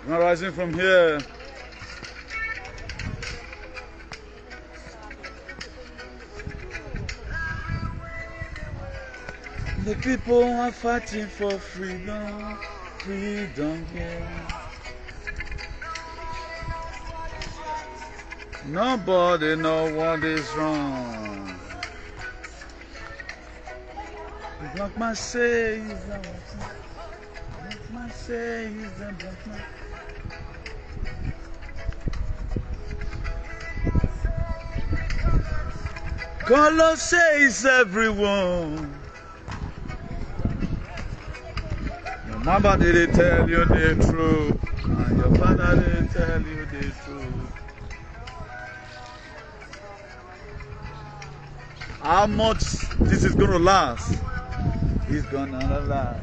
Not rising from here. The people are fighting for freedom, freedom, yeah. Nobody know what is wrong. Block my says, block my says, block my. Color says everyone. Your mama didn't tell you the truth, and your father didn't tell you the truth. How much this is gonna last? It's gonna last.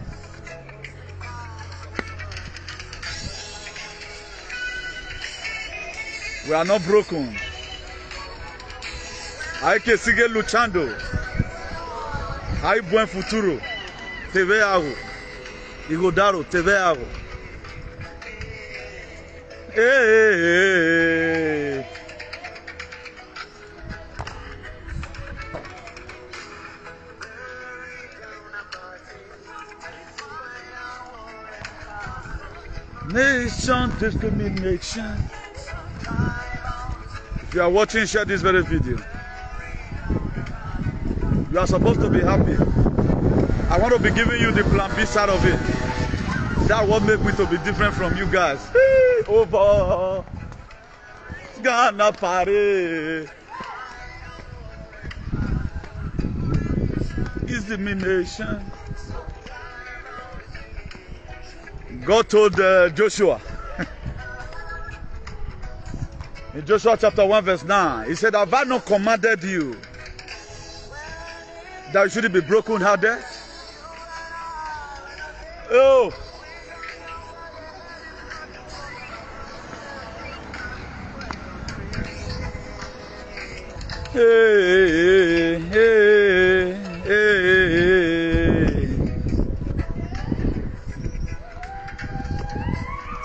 We are not broken. Hay que seguir luchando. Hay buen futuro. Te veo. Igodaro, te veo. Hey. Nation discrimination. If you are watching, share this very video. You are supposed to be happy. I want to be giving you the plan B side of it. That's what makes me to be different from you guys. Over Ghana party. Discrimination. God told Joshua in Joshua chapter 1 verse 9, he said, have I not commanded you that you shouldn't be broken-hearted? Oh! Hey, hey, hey.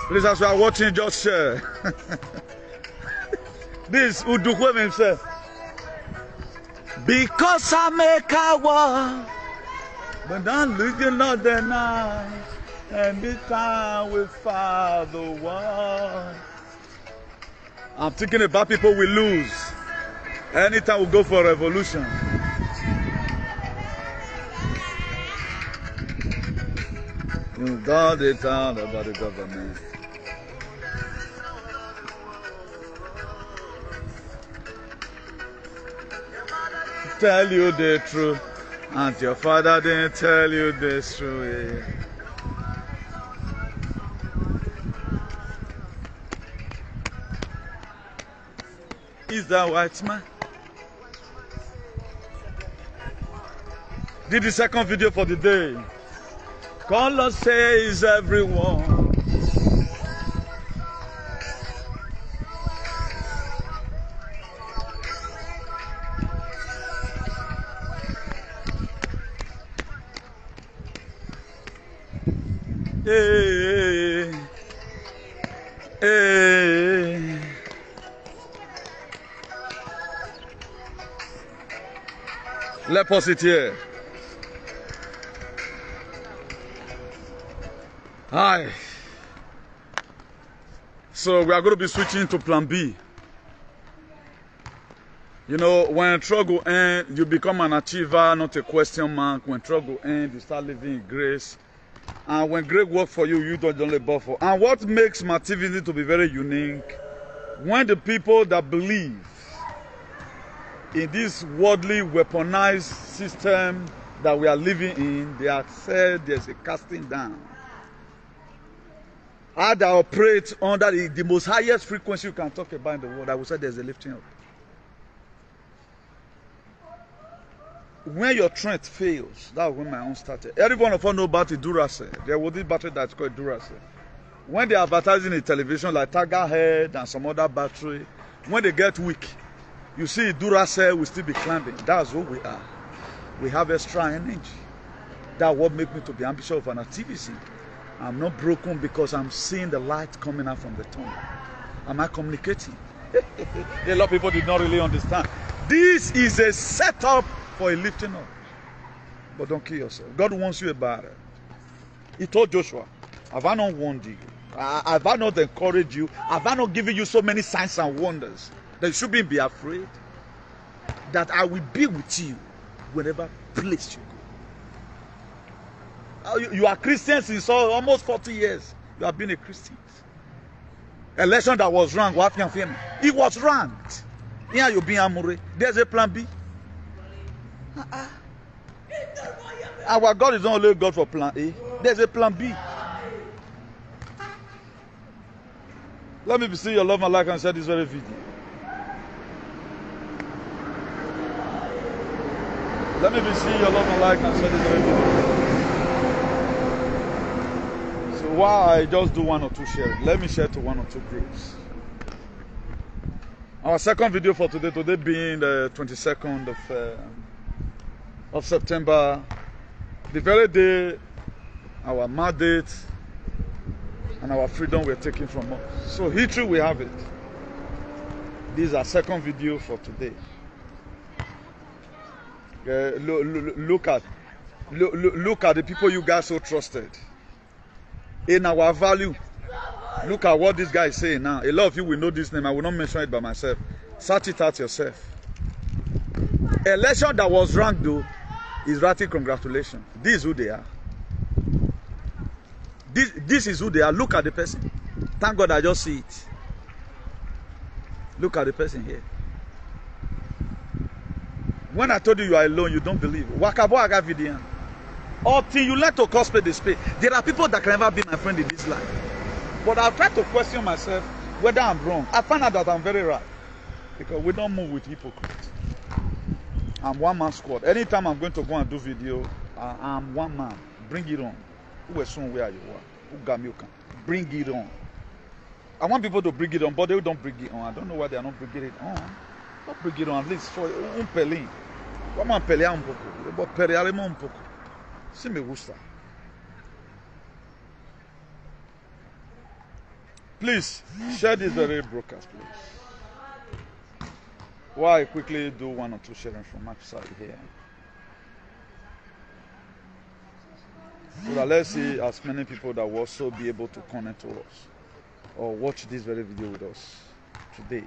Please, as you are watching, just share. This Udukwe himself. Because I make a war, but I'm looking at the night, and this time we fight the war. I'm thinking about people we lose anytime we go for a revolution. You got it out about the government. Tell you the truth, and your father didn't tell you the truth. Is that white man? Did the second video for the day. Color says everyone. Hey, hey. Let's pause it here. Hi. So we are going to be switching to plan B. You know, when struggle ends, you become an achiever, not a question mark. When struggle ends, you start living in grace. And when great work for you, you don't only buffer. And what makes my activity to be very unique, when the people that believe in this worldly weaponized system that we are living in, they have said there's a casting down. How they operate under the most highest frequency you can talk about in the world, I would say there's a lifting up. When your strength fails, that's when my own started. Every one of us know about the Duracell. There was this battery that's called Duracell. When they are advertising in television like Tiger Head and some other battery, when they get weak, you see Duracell will still be climbing. That's who we are. We have extra energy. That's what makes me to be ambitious of an activity. I'm not broken because I'm seeing the light coming out from the tunnel. Am I communicating? A lot of people did not really understand. This is a setup for a lifting up. But don't kill yourself. God wants you about it. He told Joshua, have I not warned you? Have I not encouraged you? Have I not given you so many signs and wonders that you shouldn't be afraid? That I will be with you wherever place you go. You are Christians in almost 40 years. You have been a Christian. Election that was wrong. What can you It was ranked. Here you be Amure. There's a plan B. Our God is not only God for plan A. There's a plan B. Let me see your love and like and share this very video. Let me see your love and like and share this very video. So why I just do one or two sharing? Let me share to one or two groups. Our second video for today being the 22nd of September, the very day our mandate and our freedom were taken from us. So history we have it. This is our second video for today. Look at the people you guys so trusted. In our value, look at what this guy is saying now. A lot of you will know this name. I will not mention it by myself. Search it out yourself. Election that was ranked though is writing congratulations. This is who they are. This is who they are. Look at the person. Thank God I just see it. Look at the person here. When I told you you are alone, you don't believe. Wakabo aga video. Until you learn to call spade the spade. There are people that can never be my friend in this life. But I've tried to question myself whether I'm wrong. I find out that I'm very right. Because we don't move with hypocrites. I'm one man squad. Anytime I'm going to go and do video, I'm one man. Bring it on. Who is soon where you are? Who got me? Bring it on. I want people to bring it on, but they don't bring it on. I don't know why they are not bringing it on. Don't bring it on at least for un pelín. Vamos a pelear un poco. Pelearemos un poco. Sí me gusta. Please share this very broadcast, please. While I quickly do one or two sharing from my side here. So that let's see as many people that will also be able to connect to us or watch this very video with us today.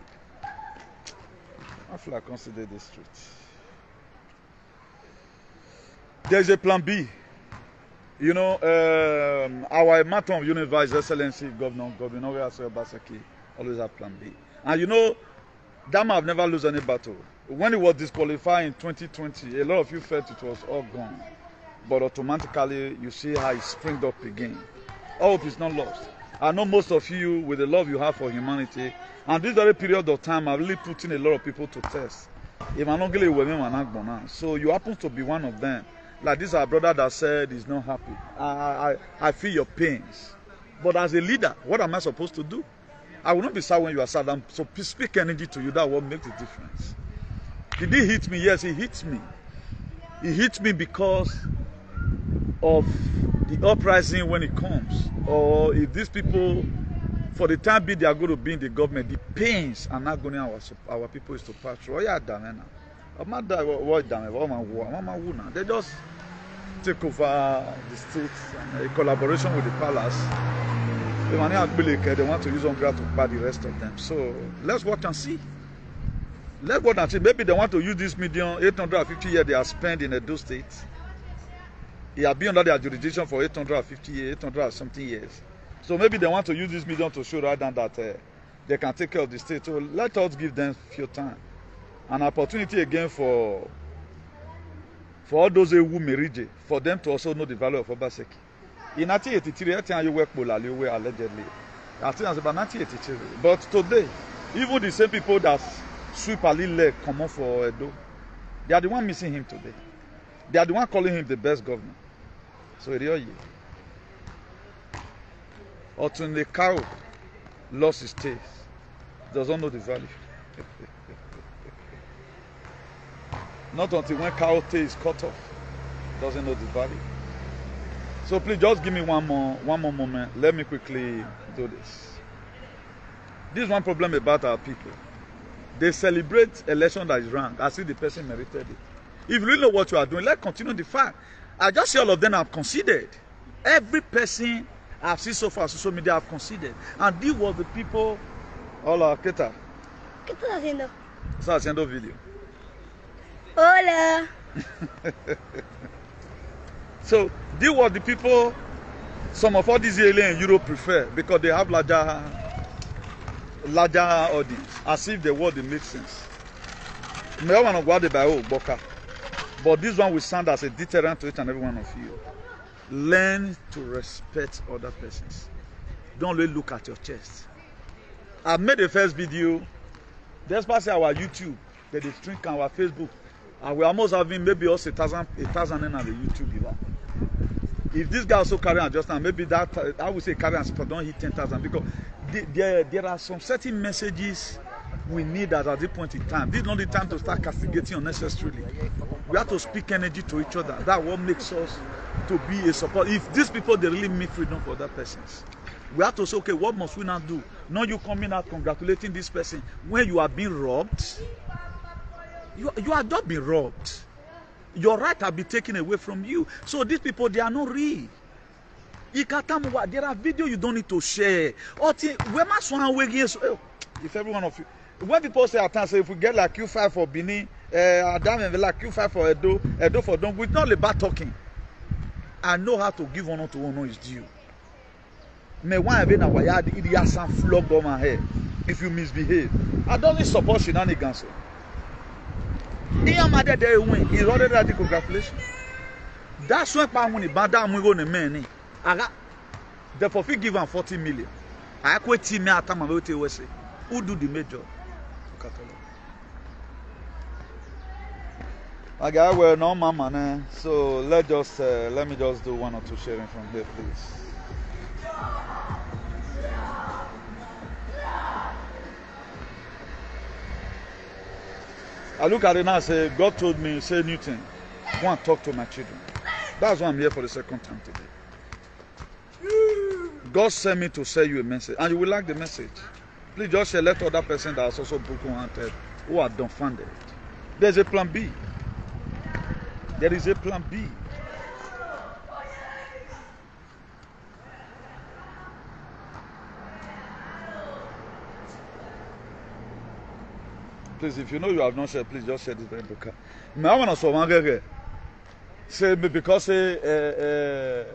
I feel I consider this truth. There's a plan B. You know, our Matron of Universe, Excellency Governor Godwin Obaseki, always have plan B. And you know, that man have never lose any battle. When he was disqualified in 2020, a lot of you felt it was all gone. But automatically, you see how he springed up again. Hope is not lost. I know most of you, with the love you have for humanity, and this very period of time, I've really put in a lot of people to test. So you happen to be one of them. Like this, our brother that said he's not happy. I feel your pains. But as a leader, what am I supposed to do? I will not be sad when you are sad. So speak energy to you. That will make the difference. Did he hit me? Yes, he hits me. He hits me because of the uprising when it comes. Or if these people, for the time being, they are going to be in the government, the pains are not going to our people is to pass through. They just take over the states and a collaboration with the palace. They want to use Hungary to buy the rest of them. So let's watch and see. Let's watch and see. Maybe they want to use this million 850 years they are spent in Edo State. He has been under their jurisdiction for 850 years, 800 something years. So maybe they want to use this million to show right now that they can take care of the state. So let us give them few time. An opportunity again for all those who married, for them to also know the value of Obaseki. In 1983, I think you work allegedly. I think it's about 1983. But today, even the same people that sweep a little leg come on for Edo, they are the one missing him today. They are the one calling him the best governor. So really, Otun Cow lost his taste. Doesn't know the value. Not until when cow tail is cut off, doesn't know the value. So please just give me one more moment. Let me quickly do this. This is one problem about our people. They celebrate election that is wrong as if the person merited it. If you really know what you are doing, let's continue the fact. I just see all of them have conceded. Every person I've seen so far on social media have conceded. And these were the people. Hola, ¿qué tal? ¿Qué estás haciendo? Estás haciendo video. Hola. So these were the people some of all these aliens in Europe prefer because they have larger audience, as if the word makes sense. But this one will stand as a deterrent to each and every one of you. Learn to respect other persons. Don't really look at your chest. I've made the first video. Despite our YouTube, they stream our Facebook, and we're almost having maybe also 1,000 in the YouTube. If this guy also carry on just now, maybe that I would say carry on but don't hit 10,000 because there are some certain messages we need at this point in time. This is not the time to start castigating unnecessarily. We have to speak energy to each other. That's what makes us to be a support. If these people they really mean freedom for other persons, we have to say, okay, what must we now do? Not you coming out congratulating this person when you are being robbed. You are just being robbed. Your right have been taken away from you. So these people, they are not real. There are videos you don't need to share. If every one of you, when people say at times, if we get like Q5 for Benin, Adam and like Q5 for Edo for Don, we're not about talking. I know how to give honor to honor is due. Me one event na wayad it has some flog on my head if you misbehave. I don't support shenanigans. Iya mother they win. He already had the congratulations. That's why pa money bada mu go na men. Aga the for give am 40 million. I quit team me atama we tell say who do the major. Okay, well, no mama, so let me just do one or two sharing from there, please. I look at it now and say, God told me, say Newton, go and talk to my children. That's why I'm here for the second time today. God sent me to send you a message, and you will like the message. Please just share, let other person that is also broken-hearted, who are dumbfounded. There's a plan B. There is a plan B. Please, if you know you have not shared, please just share this very book. I want to say because they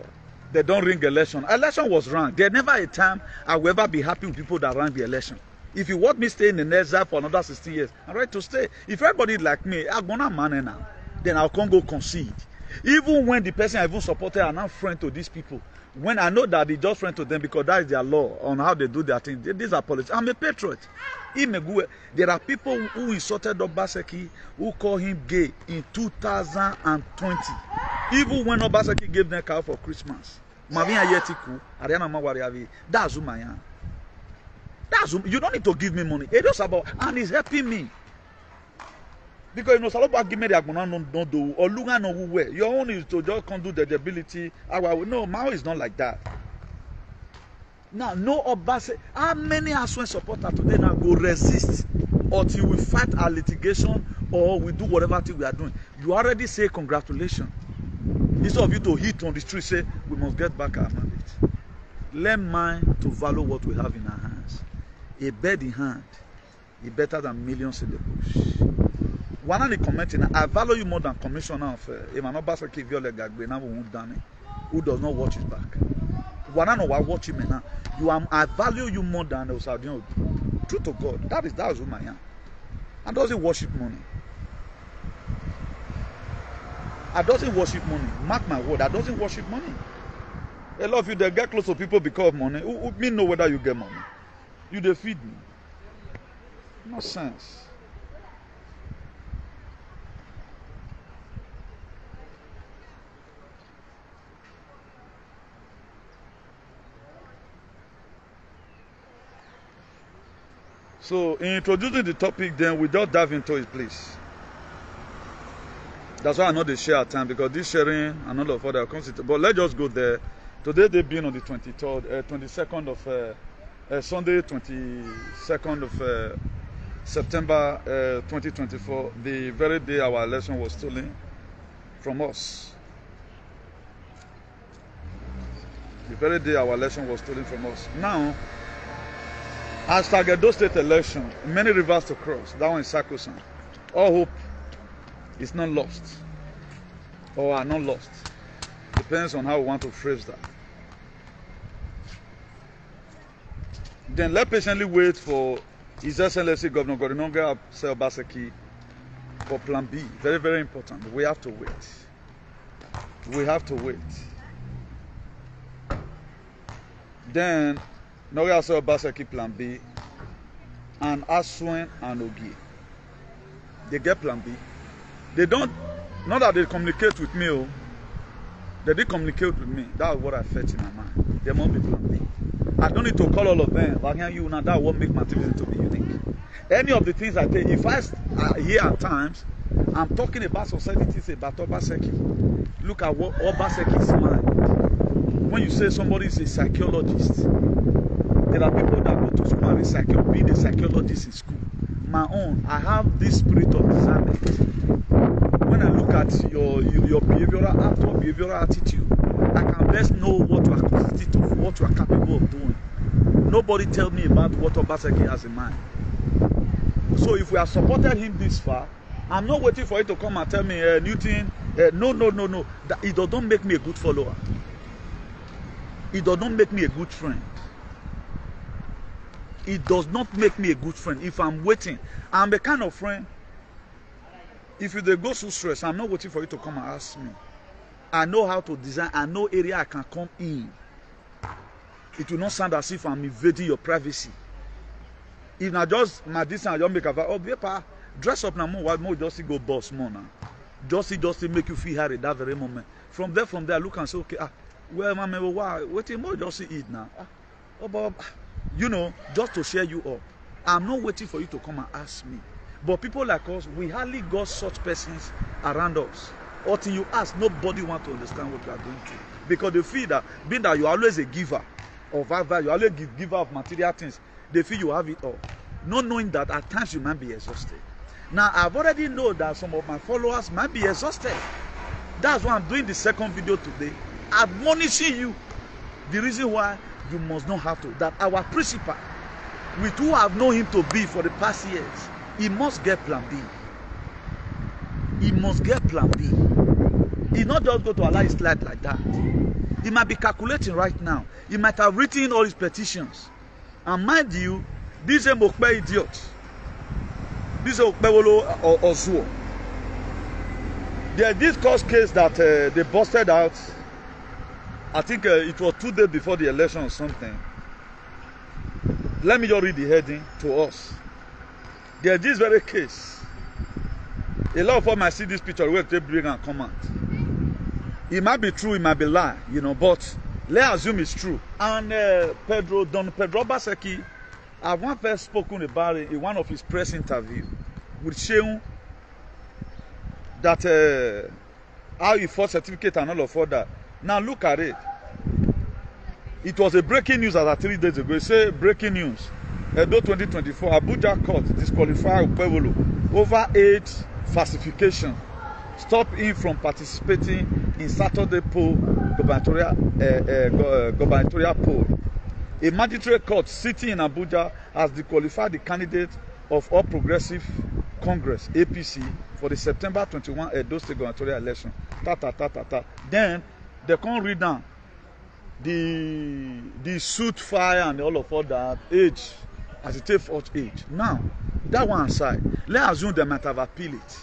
don't ring election. Election was wrong. There never a time I will ever be happy with people that ran the election. If you want me to stay in the exile for another 16 years, I'm ready to stay. If everybody like me, I'm gonna man now. Then I'll come go concede. Even when the person I even supported are not friend to these people, when I know that they just friend to them because that is their law on how they do their thing, these are politics. I'm a patriot. There are people who insulted Obaseki who call him gay in 2020. Even when Obaseki gave them car for Christmas. That's who I am. You don't need to give me money. It's just about, and it's helping me. Because you know, Saloba give me the agona no do or Lunga no way. Your own is to just come do the ability. No, Mao is not like that. Now, no Obase. How many Asue supporters today now go resist until we fight our litigation or we do whatever thing we are doing? You already say congratulations. Instead of you to hit on the street, say we must get back our mandate. Learn mind to value what we have in our hands. A bird in hand is better than millions in the bush. One of the commenting, I value you more than commissioner of Emmanuel Obaseki who does not watch his back. One of the watch him now. I value you more than the Saudi. True to God, that is who I am. And doesn't worship money. I doesn't worship money. Mark my word, I doesn't worship money. A lot of you they get close to people because of money. Who me know whether you get money? You they feed me. No sense. So in introducing the topic, then we just dive into it, please. That's why I know they share at time, because this sharing and all of other constitute. But let's just go there. Today they been on the 22nd of Sunday, 22nd of September 2024, the very day our election was stolen from us. The very day our election was stolen from us. Now, as target those state election, many rivers to cross. That one is sacrosanct. All hope is not lost, or are not lost. Depends on how we want to phrase that. Then let's patiently wait for His Excellency Governor Godwin Obaseki for Plan B. Very, very important. We have to wait. We have to wait. Then Governor Obaseki Plan B, and Asue and Ogie. They get Plan B. They don't, not that they communicate with me, oh. They did communicate with me. That's what I felt in my mind. There must be Plan B. I don't need to call all of them, but you now, that won't make my activity to be unique. Any of the things I tell you, if I hear at times, I'm talking about society things about Obaseki. Look at what Obaseki's mind. When you say somebody is a psychologist, there are people that go to school and be the psychologist in school. My own, I have this spirit of discernment. When I look at your behavioral attitude, I can best know what you are constituted of, what you are capable of doing. Nobody tell me about what Obaseki has in mind. So if we have supported him this far, I'm not waiting for you to come and tell me, Newton, no. It does not make me a good follower. It does not make me a good friend. It does not make me a good friend. If I'm waiting, I'm the kind of friend, if you go through stress, I'm not waiting for you to come and ask me. I know how to design. I know area I can come in. It will not sound as if I'm invading your privacy. If not just my distance, I just make a oh, paper, dress up now more just go boss more now. Just make you feel hard at that very moment. From there, look and say, okay, well, why? Waiting more, just eat now. But, you know, just to share you up. I'm not waiting for you to come and ask me. But people like us, we hardly got such persons around us. Until you ask, nobody wants to understand what you are doing to. Because they feel that, being that you are always a giver of value, you are always a giver of material things, they feel you have it all. Not knowing that at times you might be exhausted. Now, I've already know that some of my followers might be exhausted. That's why I'm doing the second video today, admonishing you. The reason why you must not have to, that our principal, with who I've known him to be for the past years, he must get Plan B. He must get Plan B. He not just go to allow his life like that. He might be calculating right now. He might have written all his petitions. And mind you, this is a Mokpe idiot. This is a Mokpe or Asue. There's this court case that they busted out. I think it was 2 days before the election or something. Let me just read the heading to us. There's this very case. A lot of us might see this picture where they bring and comment. It might be true, it might be lie, you know, but let's assume it's true. And Don Pedro Obaseki, I've once first spoken about it in one of his press interviews with Sheung, that how he fought certificate and all of that. Now look at it. It was a breaking news as of 3 days ago. It said breaking news. Edo 2024, Abuja court disqualified Upewolo over 8 falsification. Stop him from participating in Saturday poll gubernatorial poll. A magistrate court sitting in Abuja has disqualified the candidate of All Progressive Congress (APC) for the September 21 Edo State gubernatorial election. Then they can't read down the suit fire and all of all that age as it takes for age. Now that one aside, let's assume they might have appealed it.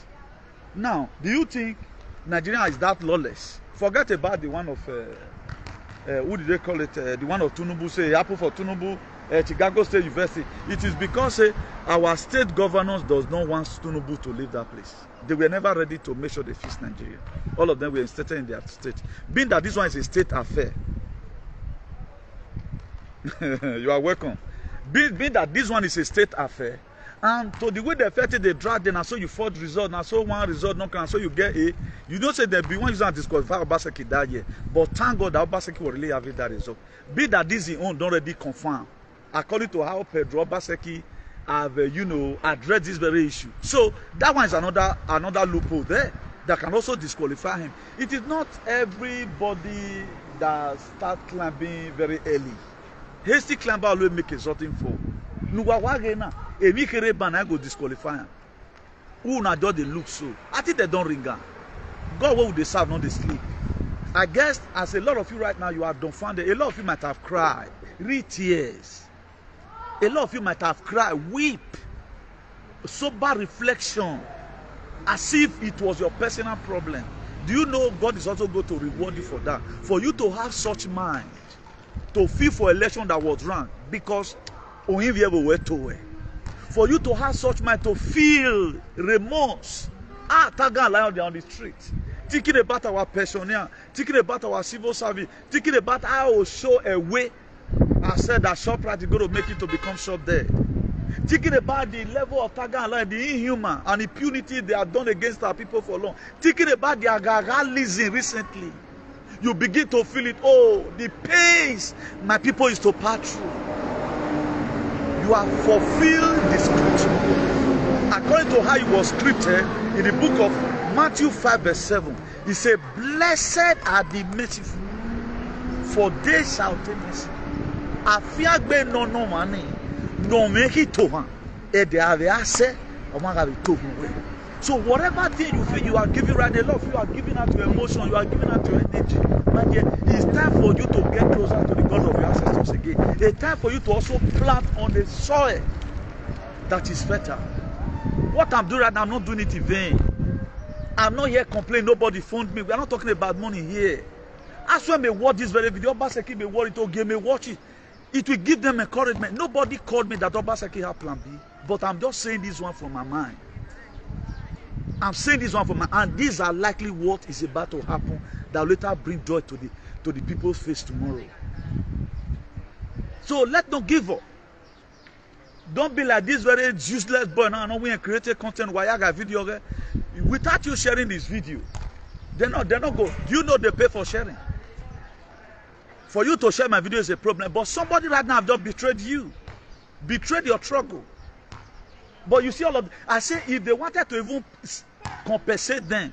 Now, do you think Nigeria is that lawless? Forget about the one of who did they call it? The one of Tinubu, say Apple for Tinubu, Chicago State University. It is because our state governors does not want Tinubu to leave that place. They were never ready to make sure they fix Nigeria. All of them were instated in their state. Being that this one is a state affair. You are welcome. Being that this one is a state affair, And to the way they felt it, they dragged in, and so you fought result, and so one result no can, so you get A. You don't say that be one user disqualify Obaseki that year. But thank God that Obaseki will really have that result. Be that this is own don't already confirm. According to how Pedro Obaseki have addressed this very issue. So that one is another loophole there that can also disqualify him. It is not everybody that start climbing very early. Hasty climber always make a certain fall. Emi kere ban go disqualify him. Who na just dey look so? I think they don't ring am. God, what would they serve, not they sleep? I guess as a lot of you right now, you are dumbfounded. A lot of you might have cried, read tears. A lot of you might have cried, weep, sober reflection, as if it was your personal problem. Do you know God is also going to reward you for that? For you to have such mind, to feel for election that was wrong, because for you to have such mind to feel remorse, tagging lying on the street, thinking about our pensioner, thinking about our civil service, thinking about how to show a way. I said that ShopRite is going to make it to become shop there. Thinking about the level of tagging line, the inhuman and impunity they have done against our people for long. Thinking about the agaralism recently, you begin to feel it. Oh, the pains my people is to pass through. You have fulfilled the scripture. According to how it was scripted in the book of Matthew 5 verse 7, he said, blessed are the merciful, for they shall obtain mercy. Afiagbe no money, no make it to her. So whatever thing you feel you are giving right now, love you are giving out to emotion, you are giving out to energy. My dear, it's time for you to get closer to the God of your ancestors again. It's time for you to also plant on the soil that is fertile. What I'm doing right now, I'm not doing it in vain. I'm not here complaining, nobody phoned me. We are not talking about money here. Asue may watch this very video, Obaseki may watch it, Ogie may watch it. It will give them encouragement. Nobody called me that Obaseki have plan B, but I'm just saying this one from my mind. I'm saying this one from my mind, and these are likely what is about to happen that will later bring joy to the people's face tomorrow. So let's not give up. Don't be like this very useless boy now. I know we created content while I got video. Without you sharing this video, they're not go. You know they pay for sharing. For you to share my video is a problem. But somebody right now have just betrayed you. Betrayed your struggle. But you see all of I say if they wanted to even compensate them,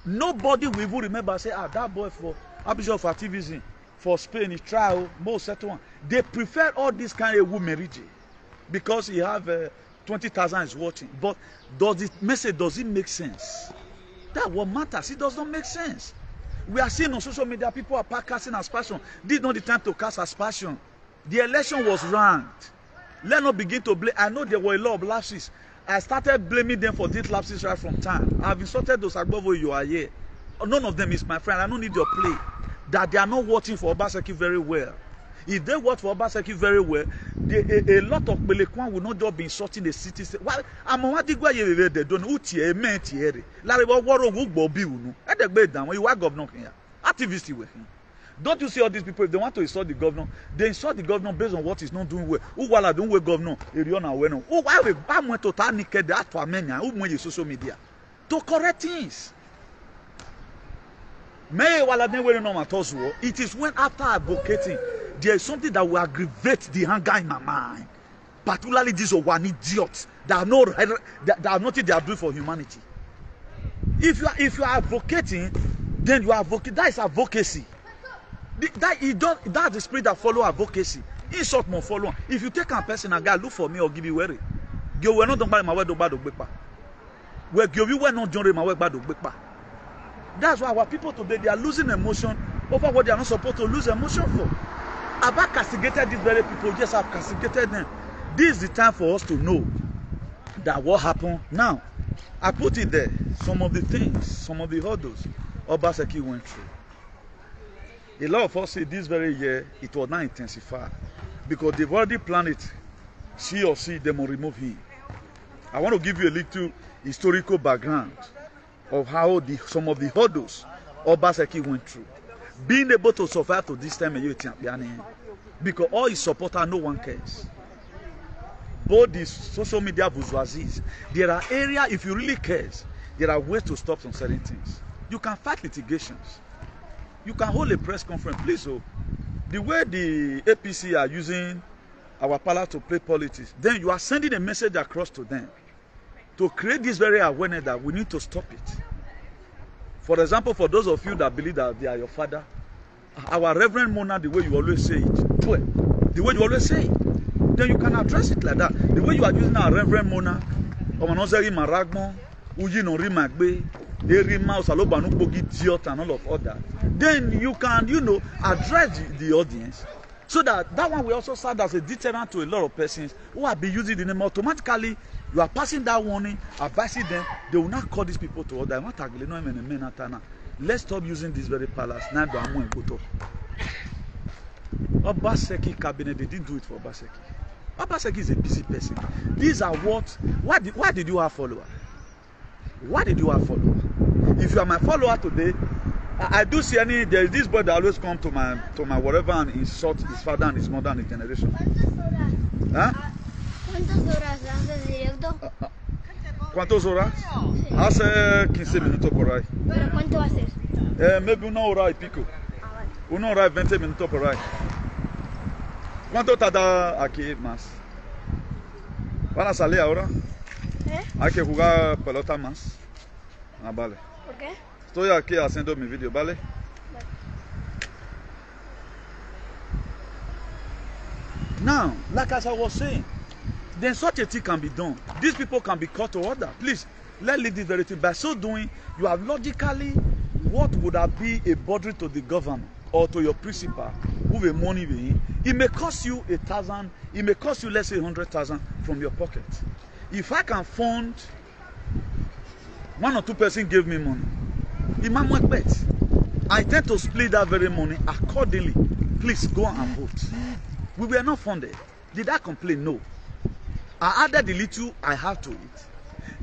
nobody will even remember say, that boy for Bishop for activism, for Spain, he trial, most settled one. They prefer all this kind of women because he have 20,000 is watching. But does it make sense? That's what matters. It does not make sense. We are seeing on social media people are casting aspersion. This is not the time to cast aspersion. The election was ranked. Let's not begin to blame. I know there were a lot of lapses. I started blaming them for these lapses right from time. I've insulted those Agbovo you are here. None of them is my friend. I don't need your play. That they are not watching for Obaseki very well. If they watch for Obaseki very well, a lot of Belekwan will not just be insulting the city. Well, I'm on what they don't uti a man tiere. Laribo Waro Bobi Unu. At the bed down when you are governor here. Activists with him. Don't you see all these people? If they want to insult the governor, they insult the governor based on what he's not doing well. Who while I don't well governor, Eriona Weno. Who why we bam went to Tanike the Atwamenia, who when you social media to correct things. May while I don't well know my thoughts. It is when after advocating, there is something that will aggravate the anger in my mind. Particularly these one idiots that are nothing they are doing for humanity. If you are advocating, then you are advocating. That is advocacy. That's the spirit that follow advocacy. Insult more follow. If you take a person and guy look for me or give you worry, you will not don't buy my way to buy the bepa. Where you will not join my way by the bepa. That's why our people today they are losing emotion over what they are not supposed to lose emotion for. Have I castigated these very people? Yes, I've castigated them. This is the time for us to know that what happened. Now, I put it there. Some of the things, some of the hurdles Obaseki went through. A lot of us say this very year it will not intensify because they've already planned it. She or she, they will remove him. I want to give you a little historical background of how some of the hurdles Obaseki went through. Being able to survive to this time, because all his supporters, no one cares. both the social media bourgeoisies, there are areas, if you really cares, there are ways to stop some certain things. You can fight litigations. You can hold a press conference. Please, oh, the way the APC are using our power to play politics, then you are sending a message across to them to create this very awareness that we need to stop it. For example, for those of you that believe that they are your father, our Reverend Mona, the way you always say it, the way you always say it, then you can address it like that. The way you are using our Reverend Mona, Omanozeri Maragmo, Uji no Rimagbe, Erima Osalobanu Bogi Diot and all of that. Then you can, address the audience so that one will also serve as a deterrent to a lot of persons who have been using the name. Automatically, you are passing that warning, advising them, they will not call these people to order. Let's stop using this very palace. Obaseki cabinet, they didn't do it for Obaseki. Obaseki is a busy person. These are why did you have followers? Why did you have followers? If you are my follower today, I do see there is this boy that always come to my whatever and insult his father and his mother and his generation. Huh? ¿Cuántas horas haces directo? ¿Cuántas horas? Sí. Hace 15 minutos por ahí. ¿Pero cuánto haces? Maybe 1 hora y pico. Vale. 1 hora y 20 minutos por ahí. ¿Cuánto tarda aquí más? ¿Van a salir ahora? Hay que jugar pelota más. Ah, vale. ¿Por qué? Estoy aquí haciendo mi video, ¿vale? Vale. Now, like as I was saying, then such a thing can be done. These people can be called to order. Please, let's leave this very thing. By so doing, you have logically what would have been a burden to the governor or to your principal who the money be in. It may cost you 1,000, it may cost you, let's say, 100,000 from your pocket. If I can fund 1 or 2 persons give me money, I intend to split that very money accordingly. Please go and vote. We were not funded. Did I complain? No. I added the little I have to it.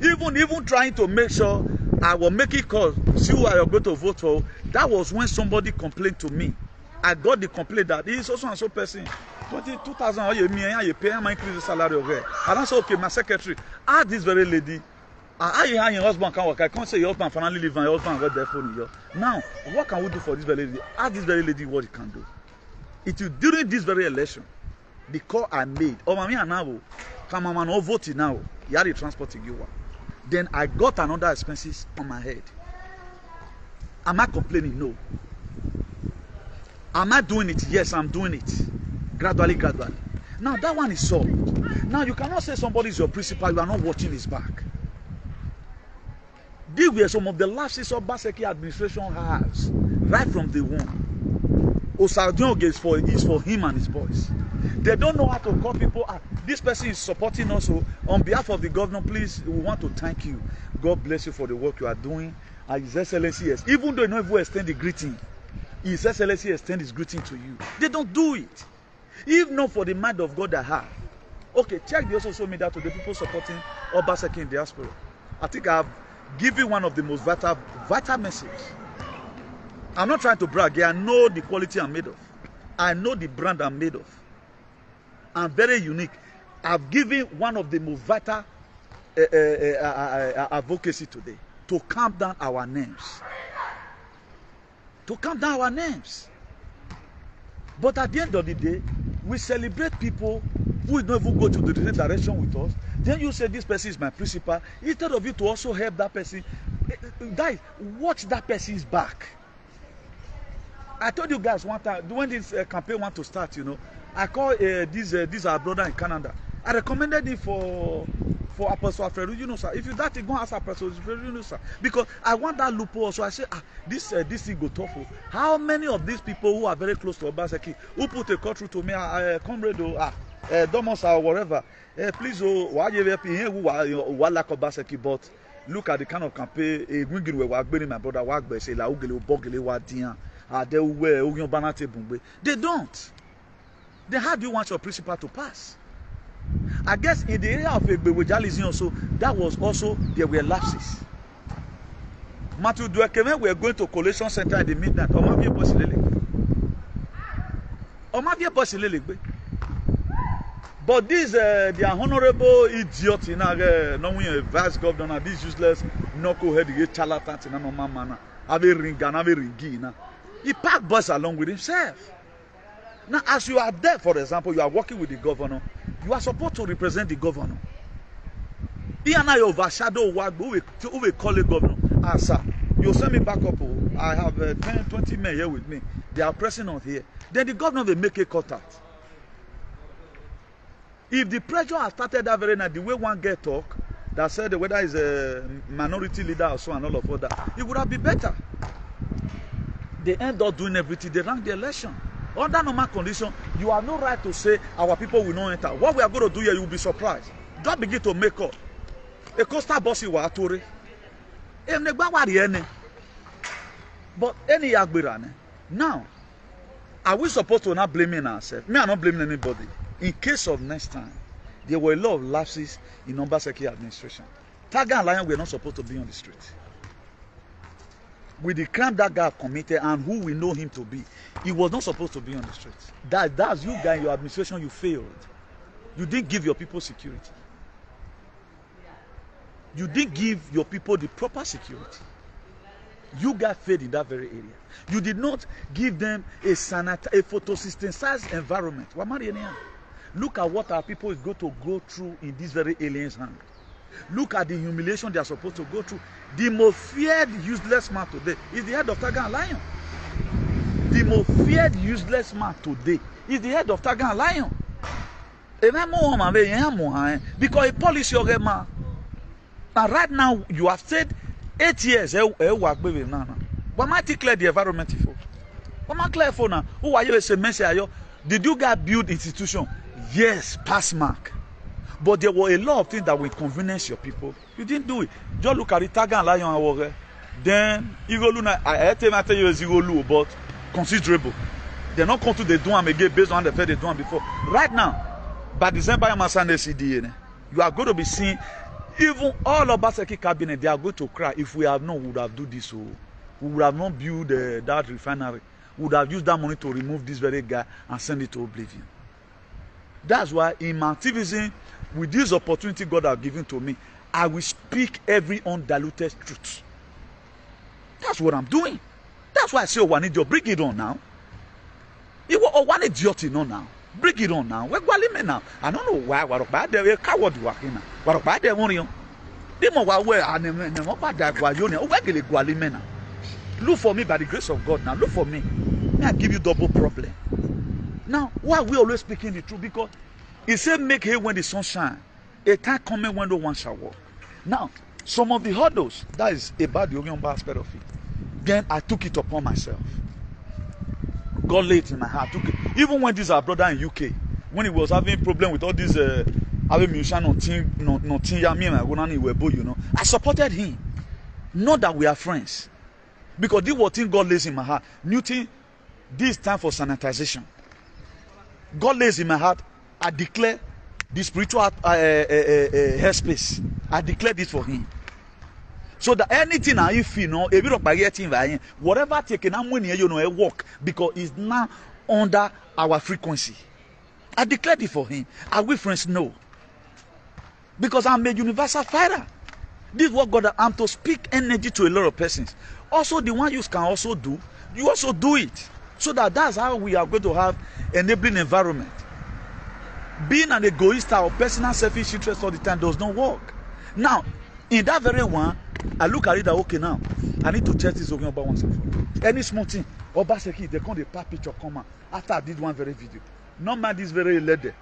Even trying to make sure I will make it call, see who I am going to vote for. That was when somebody complained to me. I got the complaint that he is also and so person. 22,000 or you pay him increase the salary of her. And I said, okay, my secretary, ask this very lady. Your husband can work. I can't say your husband finally leave and your husband got their phone here. Now, what can we do for this very lady? Ask this very lady what he can do. It will during this very election, the call I made, oh mommy and now, come on, no voting now. You had the transport to give. Then I got another expenses on my head. Am I complaining? No. Am I doing it? Yes, I'm doing it. Gradually. Now that one is solved. Now you cannot say somebody is your principal, you are not watching his back. These were some of the lapses Obaseki administration has right from the womb. Osadioge is for him and his boys. They don't know how to call people. This person is supporting us. So on behalf of the governor, please, we want to thank you. God bless you for the work you are doing. His Excellency, yes. Even though you don't even extend the greeting, His Excellency extend his greeting to you. They don't do it. If not for the mind of God I have. Okay, check the social media to the people supporting Obaseki in diaspora. I think I have given one of the most vital messages. I'm not trying to brag. I know the quality I'm made of. I know the brand I'm made of. I'm very unique. I've given one of the most vital advocacy today to calm down our names. To calm down our names. But at the end of the day, we celebrate people who don't even go to the same direction with us. Then you say this person is my principal. Instead of you to also help that person, guys, watch that person's back. I told you guys one time when this campaign want to start, I called this our brother in Canada. I recommended it for Apostle Alfredo, sir. If you that go ask Apostle Alfredo, sir, because I want that loophole. So I say, this thing go tough. How many of these people who are very close to Obaseki who put a call through to me, comrade, Domos or whatever, please, why you like Obaseki, but look at the kind of campaign my brother say they don't. Then how do you want your principal to pass? I guess in the area of Egbewejalism also, that was also, there were lapses. Matthew Duekeme, we are going to collation center at the midnight. But these, they are honorable idiots in our no vice governor, these useless knucklehead charlatans in a normal manner. Have a ring and have a ring. He packed boys along with himself. Now, as you are there, for example, you are working with the governor, you are supposed to represent the governor. He and I overshadow what we call a governor. Ah, sir, you send me back up. I have 10, 20 men here with me. They are pressing on here. Then the governor will make a contact. If the pressure has started that very night, the way one get talk, that said whether it's a minority leader or so and all of that, it would have been better. They end up doing everything. They rank the election. Under normal condition, you have no right to say our people will not enter. What we are going to do here, you will be surprised. Don't begin to make up. A coastal boss you are Tory. But any yagbirane. Now, are we supposed to not blaming ourselves? Me, I'm not blaming anybody. In case of next time, there were a lot of lapses in Obaseki administration. Taga and Lion were not supposed to be on the street. With the crime that guy committed and who we know him to be, he was not supposed to be on the streets. That's you guys in your administration, you failed. You didn't give your people security. You didn't give your people the proper security. You guys failed in that very area. You did not give them a photosynthesized environment. Look at what our people is going to go through in this very alien's hand. Look at the humiliation they are supposed to go through. The most feared useless man today is the head of Tiger and Lion. The most feared useless man today is the head of Tiger and Lion. Because a policy of a man. And right now, you have said 8 years. Why might declare the environment for? Why might declare for now? Who are you? Did you guys build institution? Yes, pass mark. But there were a lot of things that will inconvenience your people. You didn't do it. Just look at the Tiger and Lion. Then, I tell you is but considerable. They're not going to the do again based on the fact they done before. Right now, by December, you are going to be seeing even all Obaseki cabinet, they are going to cry. If we have known, we would have done this. So we would have not built that refinery. We would have used that money to remove this very guy and send it to oblivion. That's why in my activism, with this opportunity God has given to me, I will speak every undiluted truth. That's what I'm doing. That's why I say, one idiot, bring it on now. One idiot, now. Bring it on now. We're going now. I don't know why. What about the coward working now? What about the money? They more where I never that guayone. Look for me by the grace of God now. Look for me. May I give you double problem. Now, why are we always speaking the truth? Because he said, make hay when the sun shines. A time coming when no one shall walk. Now, some of the hurdles, that is about the Ogie aspect of it. Then I took it upon myself. God laid it in my heart. Even when this our brother in UK, when he was having problem with all these musicians, I supported him. Not that we are friends. Because this was thing God lays in my heart. New thing, this time for sanitization. God lays in my heart. I declare the spiritual headspace. I declare this for him. So that anything I feel, a bit of barrier, whatever taken, I'm winning, a work because it's now under our frequency. I declared it for him. Are we friends? No. Because I'm a universal fighter. This is what God I'm to speak energy to a lot of persons. Also, the one you can also do, you also do it. So that's how we are going to have enabling environment. Being an egoist or personal selfish interest all the time does not work. Now, in that very one, I look at it that okay now, I need to check this Ogie about once and for all. Any small thing, Obaseki, they come the pack picture come out after I did one very video. Not mind this very lady.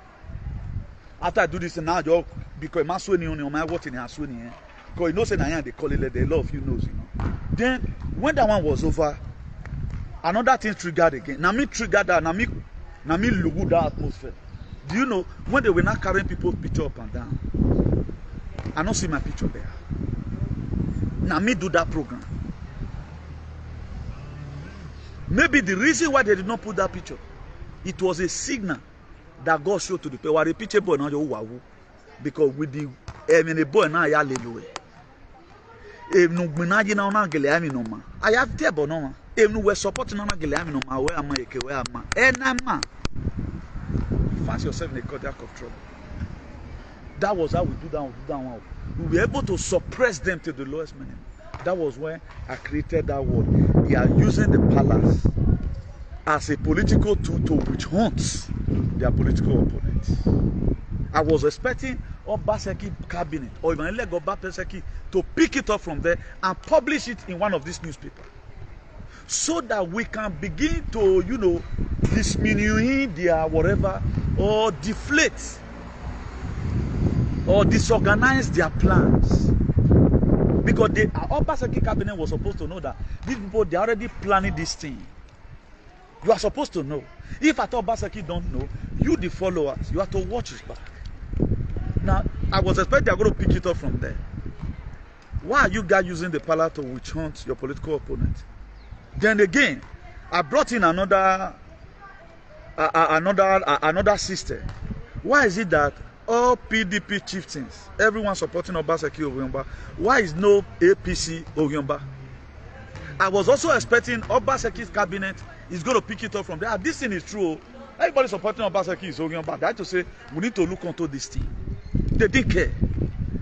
After I do this now, because my Asue on my watching Asue, because you know say now they call it lady, a lot of you knows, Then when that one was over, another thing triggered again. Now me triggered that, now me look that atmosphere. Do you know when they were not carrying people's picture up and down? I don't see my picture there. Now me do that program. Maybe the reason why they did not put that picture, it was a signal that God showed to the people. The picture boy now you because with the boy now ya lelue. I have table no. Even we supporting on where am I? Where am I? You find yourself in a cardiac of trouble. That was how we do that one. We were able to suppress them to the lowest minimum. That was when I created that word. They are using the palace as a political tool to witch hunt their political opponents. I was expecting Obaseki cabinet or even H.E Gov Obaseki to pick it up from there and publish it in one of these newspapers, so that we can begin to, disminuye their whatever, or deflate or disorganize their plans. Because the Obaseki cabinet was supposed to know that these people, they are already planning this thing. You are supposed to know. If at all Obaseki don't know, you the followers, you have to watch it back. Now, I was expecting they are going to pick it up from there. Why are you guys using the palace to witch hunt your political opponent? Then again, I brought in another system. Why is it that all PDP chieftains, everyone supporting Obaseki Ogiomba, why is no APC Ogiomba? I was also expecting Obaseki's cabinet is going to pick it up from there. This thing is true. Everybody supporting Obaseki is Ogiomba. They had to say, we need to look into this thing. They didn't care.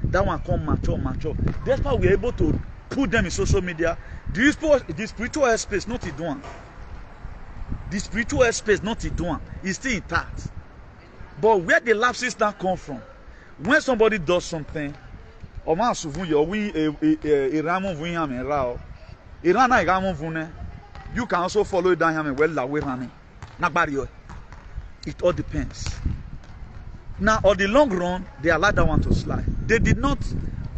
That one come mature. That's why we're able to put them in social media. The spiritual airspace, not it one. The spiritual airspace, not it one. It's still intact. But where the lapses now come from, when somebody does something, you can also follow it down here. It all depends. Now, on the long run, they allowed that one to slide. They did not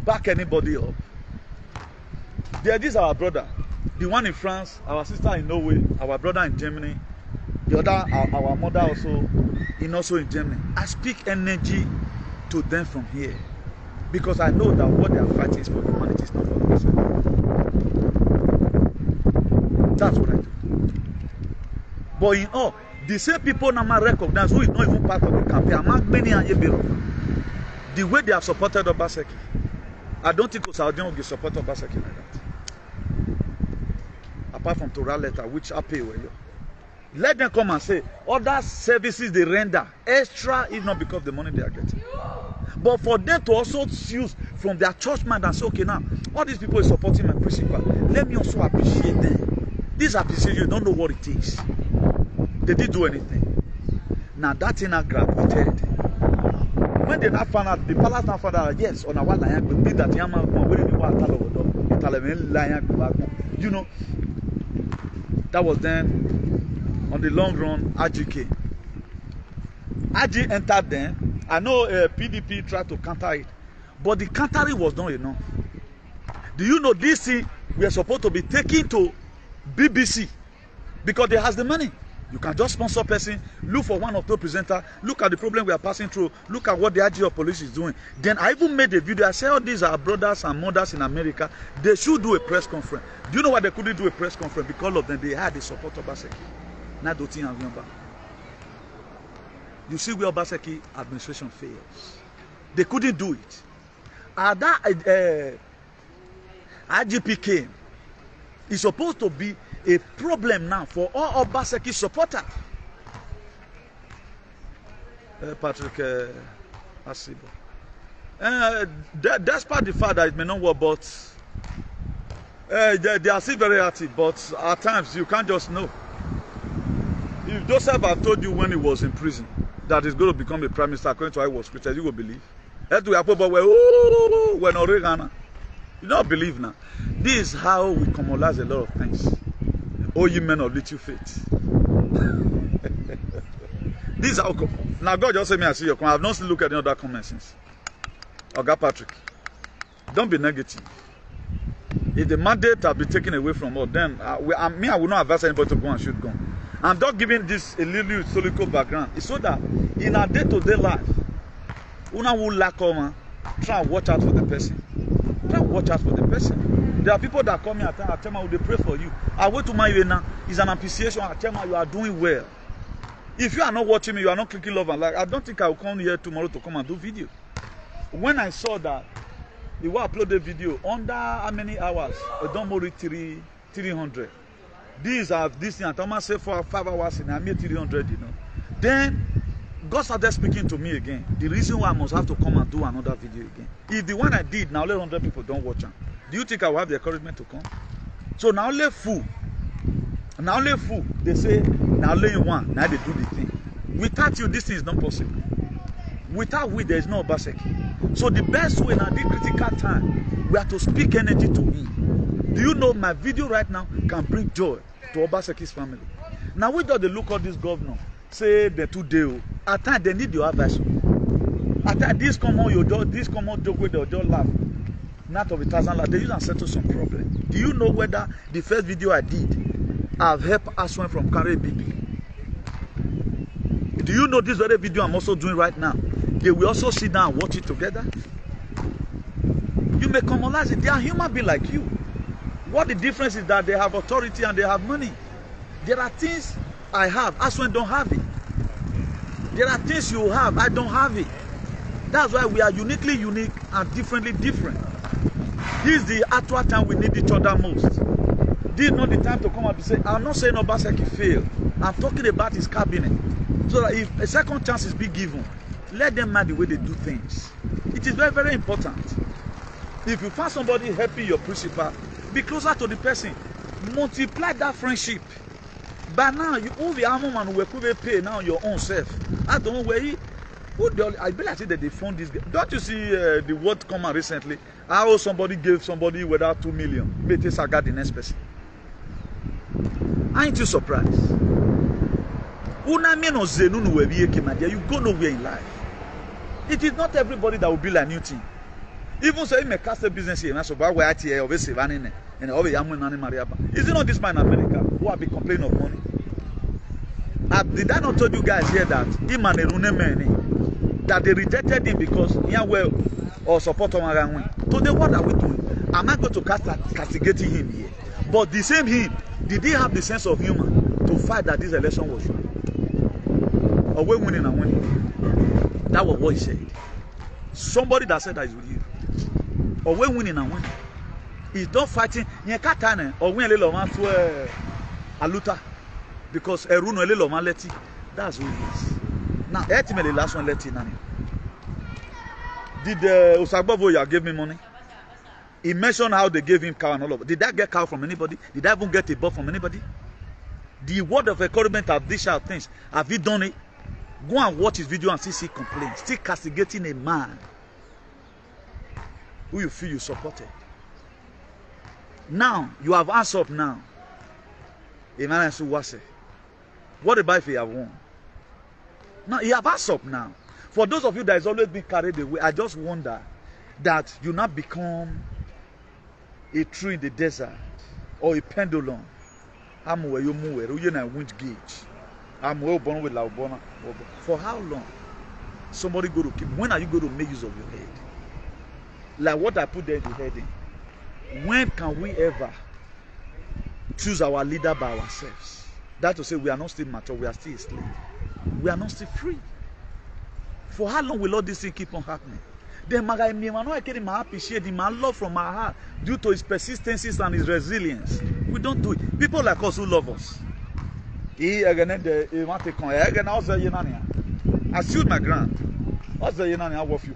back anybody up. This is our brother. The one in France, our sister in Norway, our brother in Germany, the other, our mother also in Germany. I speak energy to them from here, because I know that what they are fighting is for humanity, it's not for themselves. That's what I do. But in all, the same people now recognize who is not even part of the campaign. The way they have supported Obaseki, I don't think Saudi will support Obaseki like that. Apart from Torah letter, which I pay well. Let them come and say other services they render extra, if not because of the money they are getting. But for them to also choose from their church mind and say, okay, now all these people is supporting my principle. Let me also appreciate them. This appreciation, you don't know what it is. They didn't do anything. Now that thing I gravitated. When they not found out, the palace now found out, yes, on our line, we did that. That was then, on the long run, Ogie came. Ogie entered then. I know PDP tried to counter it, but the countering was not enough. Do you know this thing we are supposed to be taking to BBC because they has the money? You can just sponsor person, look for one or two presenters, look at the problem we are passing through, look at what the H.E of police is doing. Then I even made a video. I said, oh, these are brothers and mothers in America. They should do a press conference. Do you know why they couldn't do a press conference? Because of them, they had the support of Obaseki. Now don't think I'm back. You see where Obaseki administration fails. They couldn't do it. And that IGP came. It's supposed to be a problem now for all Obaseki supporters. Patrick Asue. Despite the fact that it may not work, but they are still very active. But at times you can't just know. If Joseph had told you when he was in prison that he's going to become a prime minister according to how he was treated, you will believe. You don't believe now. This is how we commonize a lot of things. Oh, you men of little faith. This is how come. Now God just said me I see your comment. I have not seen look at any other comments since. Oga Patrick, don't be negative. If the mandate has been taken away from us, then I will not advise anybody to go and shoot gun. I'm just giving this a little historical background. It's so that in our day-to-day life, una will lack on, try and watch out for the person. Try and watch out for the person. There are people that come here and tell me, they pray for you. I went to my now. It's an appreciation. I tell me you are doing well. If you are not watching me, you are not clicking love and like, I don't think I will come here tomorrow to come and do video. When I saw that, it will upload the video under how many hours? I don't more 300. These are this thing. Thomas say for 5 hours and I made 300. You know. Then God started speaking to me again. The reason why I must have to come and do another video again. If the one I did, now only 100 people don't watch them. Do you think I will have the encouragement to come? So now only fool. Now only fool. They say, now only one. Now they do the thing. Without you, this thing is not possible. Without we, there is no Obaseki. So the best way now, this critical time, we have to speak energy to him. Do you know my video right now can bring joy to Obaseki's family? Now we just look at this governor. Say the 2 days. At times they need your advice. At times this come on, this come on joke with the just laugh. Not of 1,000 laugh. They use and settle some problem. Do you know whether the first video I did, I've helped Asue from carry BP? Do you know this very video I'm also doing right now? They will also sit down and watch it together. You may commonize it. They are human beings like you. What the difference is that they have authority and they have money. There are things I have, Asue don't have it. There are things you have, I don't have it. That's why we are uniquely unique and differently different. This is the actual time we need each other most. This is not the time to come up and say, I'm not saying Obaseki failed. I'm talking about his cabinet. So that if a second chance is being given, let them mind the way they do things. It is very, very important. If you find somebody helping your principal, be closer to the person. Multiply that friendship. But now, you all the armor man will pay now your own self. I don't know where he. I be like that they found this guy. Don't you see the word come out recently? How somebody gave somebody without 2 million. Maybe I got the next person. Aren't you surprised? You go nowhere in life. It is not everybody that will be like Newton. Even so, you may cast a business here. So, why are you always running? And always is it not this man in America who have been complaining of money? Did I not told you guys here that that they rejected him because he well or support him? Today, what are we doing? I'm not going to castigate him here. But the same him, did he have the sense of humor to fight that this election was wrong? Or we're winning and winning. That was what he said. Somebody that said that is with you. Or we're winning and winning. He's not fighting. Or when a little man to aluta because a run a little man let it. That's who he is. Now, ultimately, last one let it. Did Usagbovoya give me money? He mentioned how they gave him cow and all of it. Did I get cow from anybody? Did I even get a buff from anybody? The word of encouragement of these things. Have you done it? Go and watch his video and see complaints. Still castigating a man who you feel you supported. Now, you have answered up now. What about if you have won? Now, you have answered up now. For those of you that has always been carried away, I just wonder that you not become a tree in the desert or a pendulum. I'm where you move, you're not wind gauge. I'm well born with Laubona. For how long? Somebody go to keep. When are you going to make use of your head? Like what I put there in the heading. When can we ever choose our leader by ourselves? That to say we are not still mature, we are still a slave. We are not still free. For how long will all this thing keep on happening? Then I appreciate him, I love from my heart due to his persistency and his resilience. We don't do it. People like us who love us. I stood my ground. I was the I wolf you.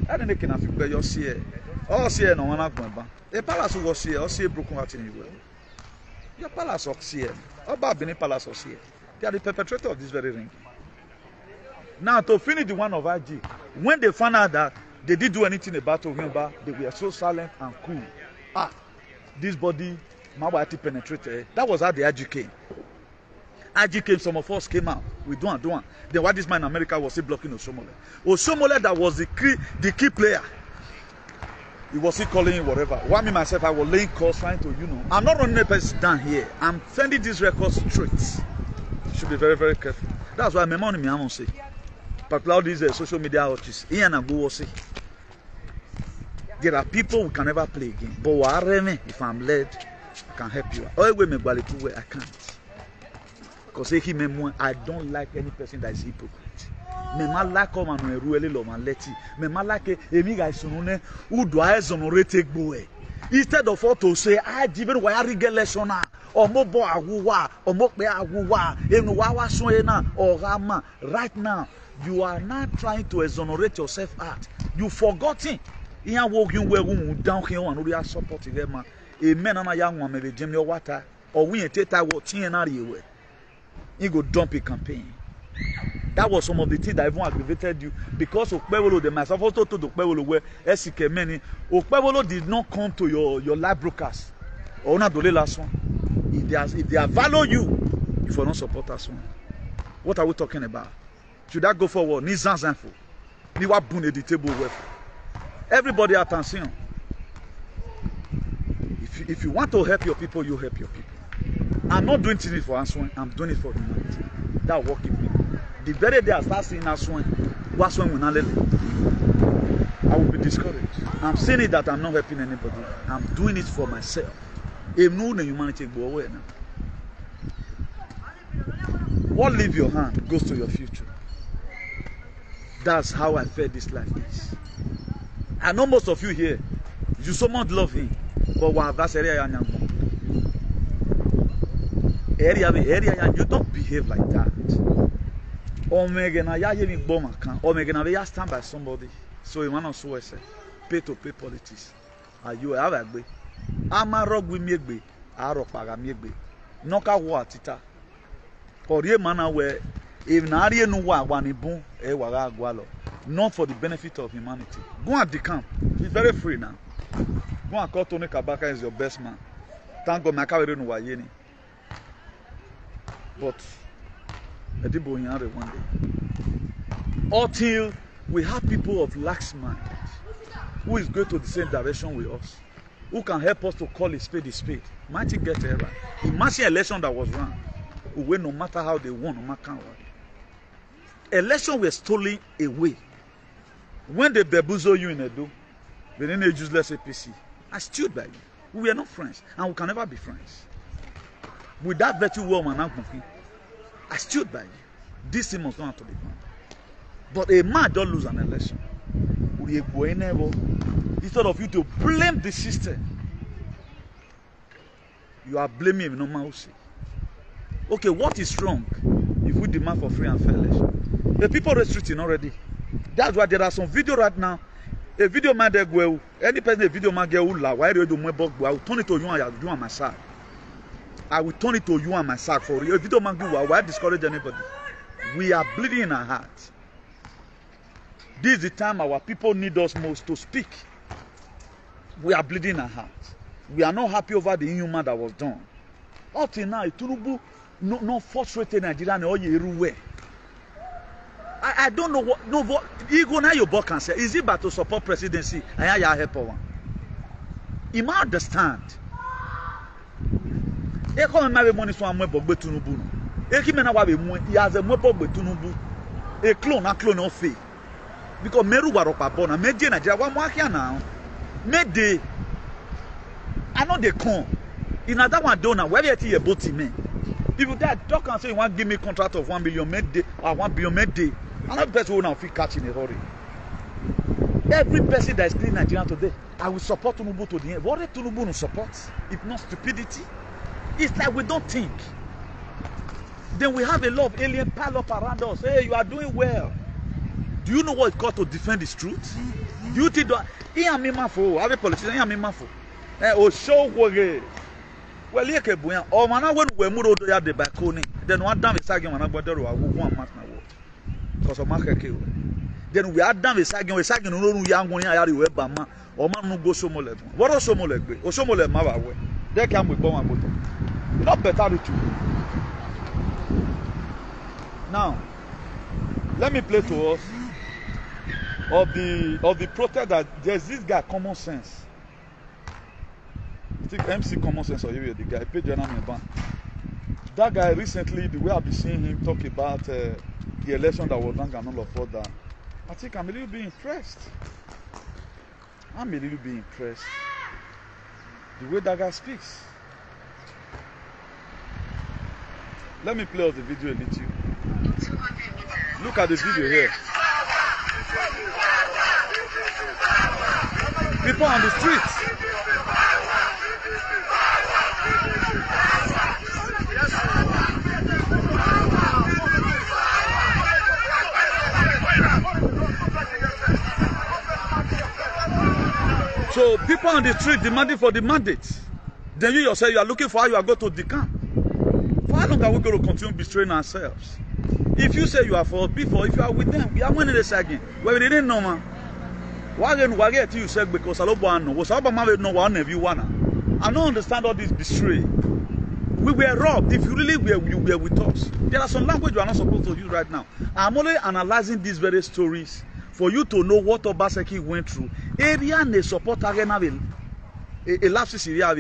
I didn't can have you see it. Oh, see, no one a palace was here, or see a broken heart in you. Your palace of here, or Babini Palace of here. They are the perpetrator of this very ring. Now, to finish the one of IG, when they found out that they didn't do anything about Ogie, they were so silent and cool. This body, my wife penetrated. That was how the IG came. IG came, some of us came out. We do one. Then why this man in America was still blocking Osomole? Osomole, that was the key player. He was still calling whatever. Why me myself, I was laying calls trying to, I'm not running a person down here. I'm sending these records straight. Should be very, very careful. That's why my money, I won't say. Particularly these social media artists. Here and go see. There are people who can never play again. But if I'm led, I can help you. I can't. Because I don't like any person that is hypocrite. Me ma like come and really love and let it. Me ma like emi guys sunune who do I exonerate boy. Instead of all to say, I even why regulation or mobile aguwa or mope aguwa in wawa soena or rama. Right now, you are not trying to exonerate yourself out. You forgotten. In a walking where we down here and we are supporting them. A man and a young one maybe Jimmy water or we ain't take that what TNR you go dump a campaign. That was some of the things that even aggravated you because Okpewolo, the myself also told Okpewolo where SK many Okpewolo did not come to your live broadcast. Or not the last one. If they value you, if you don't support us one. What are we talking about? Should I go forward? Ni zanzanfo. Ni wa bune the table with. Everybody attention. If you want to help your people, you help your people. I'm not doing things for Asue, I'm doing it for humanity. That working people. The very day I start seeing Asue, Asue will not let me. I will be discouraged. I'm saying it that I'm not helping anybody. I'm doing it for myself. If no humanity go away now. What leave your hand goes to your future. That's how I felt this life is. I know most of you here, you so much love him, but you don't behave like that. Or stand by somebody. So you want to say, pay to pay politics. Are you have a way? Amarog we megbe, Aropaga megbe. Noka wa tita. Or ye mana where if Narie no one boom, not for the benefit of humanity. Go at the camp. He's very free now. Go and call Tony Kabaka is your best man. Thank God, Makawere no wayeni. But Edibo Nyare one day. Until we have people of lax mind who is going to the same direction with us, who can help us to call a spade. Might it get it right? Imagine an election that was run. Who win no matter how they won, no matter what. Election were stolen away. When they bebuzo you in Edo, they didn't useless APC. I stood by you. We were not friends, and we can never be friends. With that virtue woman, I stood by you. This thing must go to the ground. But a man don't lose an election. Instead of you to blame the system, you are blaming him. No man will say. Okay, what is wrong if we demand for free and fair election? The people restricting already. That's why there are some video right now. A video man there go. Any person a video man get ula. Why do you do? I will turn it to you and you on my side. I will turn it to you on my side for you. A video man go. Why discourage anybody? We are bleeding in our hearts. This is the time our people need us most to speak. We are bleeding in our hearts. We are not happy over the inhuman that was done. Up till now, Tunubu no frustrated Nigerian or everywhere. I don't know what you go now your book can say. Is it about to support presidency? And I help one. You might understand. E come marry money so am bo gbe Tunubu. E ki me na wa be mu. He has a mo bo gbe Tunubu. A clone no fail. Because Meru Waropa born, Media Nigeria, one more here now. Mede, I know they come. In that one, donor, where you a boat in me. If you talk and say you want to give me a contract of 1 million made or 1 billion made, another person will now feel catch in a hurry. Every person that is clean Nigeria today, I will support Tunubu to the end. What is Tunubu to support? If not stupidity, it's like we don't think. Then we have a lot of alien pile up around us. Hey, you are doing well. Do you know what it's called to defend his truth? Do you think that he am mafo? Have a politician? He am mafo. Oh, show wage. Well, here ke buya. Oh, mana when we muro do ya de bakoni. Then one damn is again mana gbadero wa wo one match na wo. Because of market ke. Then we are damn is again we sagin no ru ya ngun ya we ba ma. O ma nu go somo le dun. What somo le gbe? O somo le ma ba we. There can we go one motor. Not better with you. Now, let me play to us of the protest that there's this guy Common Sense. I think MC Common Sense or you the guy paid your name ban. That guy recently, the way I've been seeing him talk about the election that was done and all of that, I think I'm a little bit impressed. I'm a little bit impressed. The way that guy speaks. Let me play out the video a little. Look at the video here. People on the streets. So people on the street demanding for the mandate. Then you yourself, you are looking for how you are going to decamp. For how long are we going to continue betraying ourselves? If you say you are for people, if you are with them, we are winning this again. Well, we didn't know, man. Why get you said because I don't know. Was I know one of you wanna? I don't understand all this betray. We were robbed. If you really were, you were with us. There are some language you are not supposed to use right now. I'm only analyzing these very stories for you to know what Obaseki went through. Area ne support again a lapse area.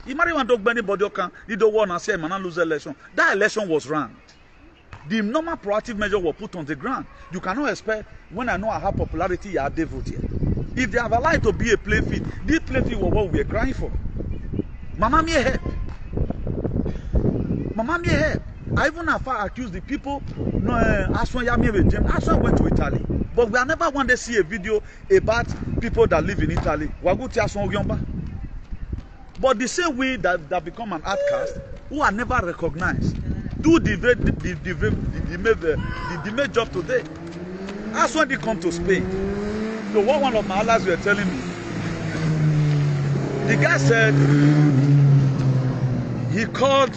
You might want to anybody can. You don't want to say man lose election. That election was wrong. The normal proactive measure were put on the ground. You cannot expect when I know I have popularity, you are devote here. If they have allowed to be a play field, this play field was what we were crying for. Mama me help. Mama me help. I even have accused the people. No, Asue went to Italy, but we are never want to see a video about people that live in Italy. But the same way that become an outcast, who are never recognized, do the job today. That's when they come to Spain. So what one of my allies were telling me, the guy said he called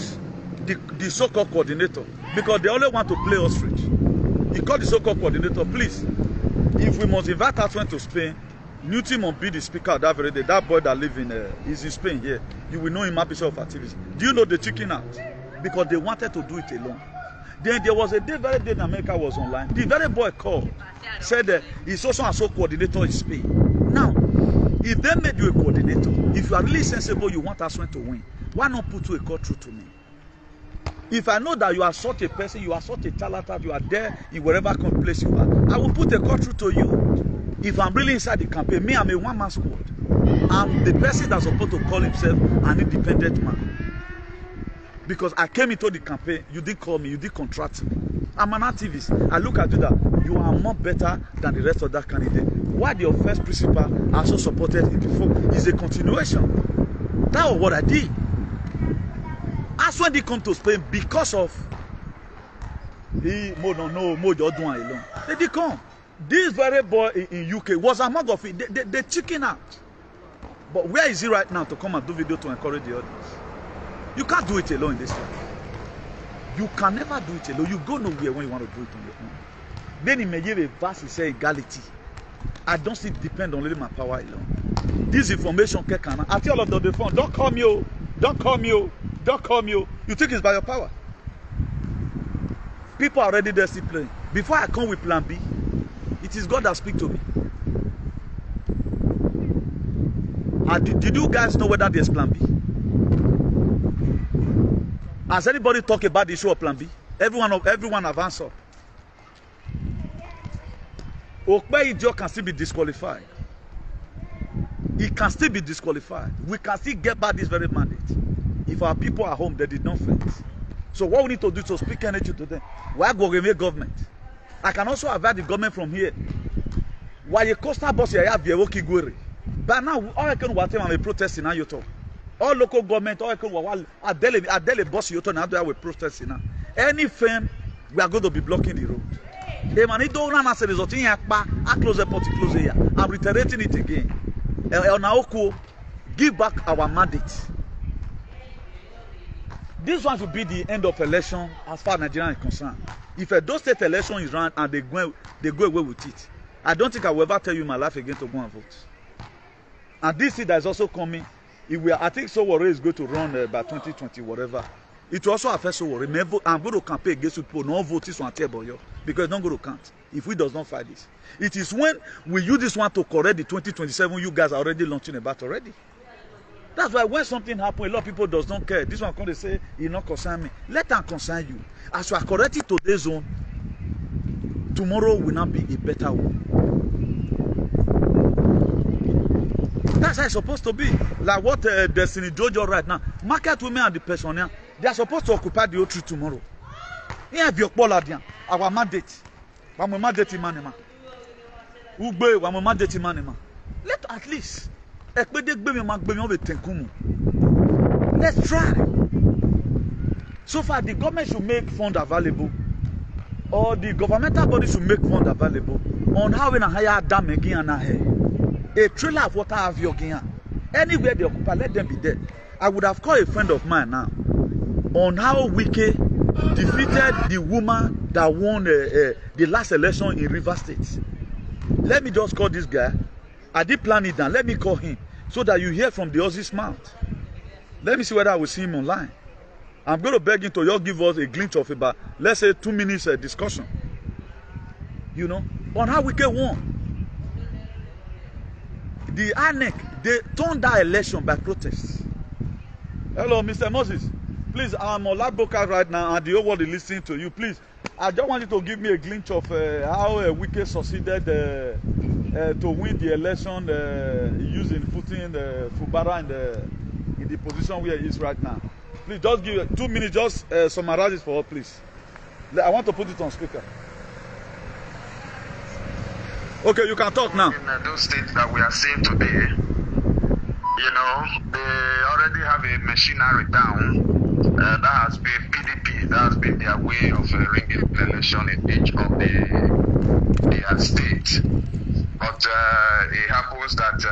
the so-called coordinator because they only want to play ostrich. He called the so-called coordinator, please, if we must invite Asue to Spain, Newton must be the speaker that very day. That boy that lives is in Spain here. You will know him happy of activities. Do you know they chicken out? Because they wanted to do it alone. Then there was a day, very day in America was online. The very boy called, said that he's also a coordinator in Spain. Now, if they made you a coordinator, if you are really sensible, you want Asue to win, why not put you a call through to me? If I know that you are such a person, you are such a talented, you are there in wherever place you are, I will put a call through to you. If I'm really inside the campaign, me, I'm a one-man squad. I'm the person that's supposed to call himself an independent man. Because I came into the campaign, you didn't call me, you didn't contract me. I'm an activist. I look at you that you are more better than the rest of that candidate. Why your first principle are so supported in the folk is a continuation. That was what I did. Asue did come to Spain because of Mo alone. They did come. This very boy in UK was among of it. They chicken out. But where is he right now to come and do video to encourage the audience? You can't do it alone in this life. You can never do it alone. You go nowhere when you want to do it on your own. Then he may give a verse, he say equality. I don't see depend on only my power alone. This information can I tell all of the phone, don't call me, oh, don't call me, oh, don't call me, oh. You think it's by your power. People are already there still playing. Before I come with plan B, it is God that speaks to me. Did you guys know whether there's plan B? Has anybody talked about the issue of plan B? Everyone have answered. Okpe can still be disqualified. He can still be disqualified. We can still get back this very mandate. If our people are home, they did not fight. So what we need to do is to speak energy to them. Why go away government? I can also avoid the government from here. Why you coastal boss here have your Kigwere? But now all I can watch them and protesting now you talk. All local government, all I can watch Adele boss you talk now they will protesting now. Any firm, we are going to be blocking the road. Hey man, it don't answer the result. I close the port, close here. I'm reiterating it again. Naoko, give back our mandate. This one should be the end of election as far as Nigeria is concerned. If a those state election is run and they go away with it, I don't think I will ever tell you in my life again to go and vote. And this thing that is also coming, I think Sowore is going to run by 2020, whatever. It will also affect Sowore. I'm going to campaign against people, no vote this one because it's not going to count if we does not fight this. It is when we use this one to correct the 2027, you guys are already launching a battle already. That's why when something happens, a lot of people does not care. This one come to say, it not concern me. Let them concern you. As you are corrected today's zone, tomorrow will not be a better one. That's how it's supposed to be. Like what Destiny Jojo right now. Market women and the personnel, they are supposed to occupy the O3 tomorrow. Here your our mandate. Our mandate manema. Ugbe, our mandate manema. Let at least. Let's try. So far, the government should make funds available, or the governmental body should make funds available on how we hire dam again and a trailer of water have your again. Anywhere they occupy, let them be there. I would have called a friend of mine now on how Wike defeated the woman that won the last election in River State. Let me just call this guy. I did plan it down. Let me call him so that you hear from the Aussie's mouth. Let me see whether I will see him online. I'm going to beg him to just give us a glimpse of about, let's say, 2 minutes discussion. You know, on how Wike won. The INEC, they turned that election by protest. Hello, Mr. Moses. Please, I'm on live broadcast right now, and the whole world is listening to you. Please, I just want you to give me a glimpse of how Wike succeeded to win the election using putting Fubara in the position where he is right now. Please, just give 2 minutes, just summarize it for us, please. I want to put it on speaker. Okay, you can talk now. In those states that we are seeing today, you know, they already have a machinery down. That has been PDP, that has been their way of ringing the election in each of their states. But it happens that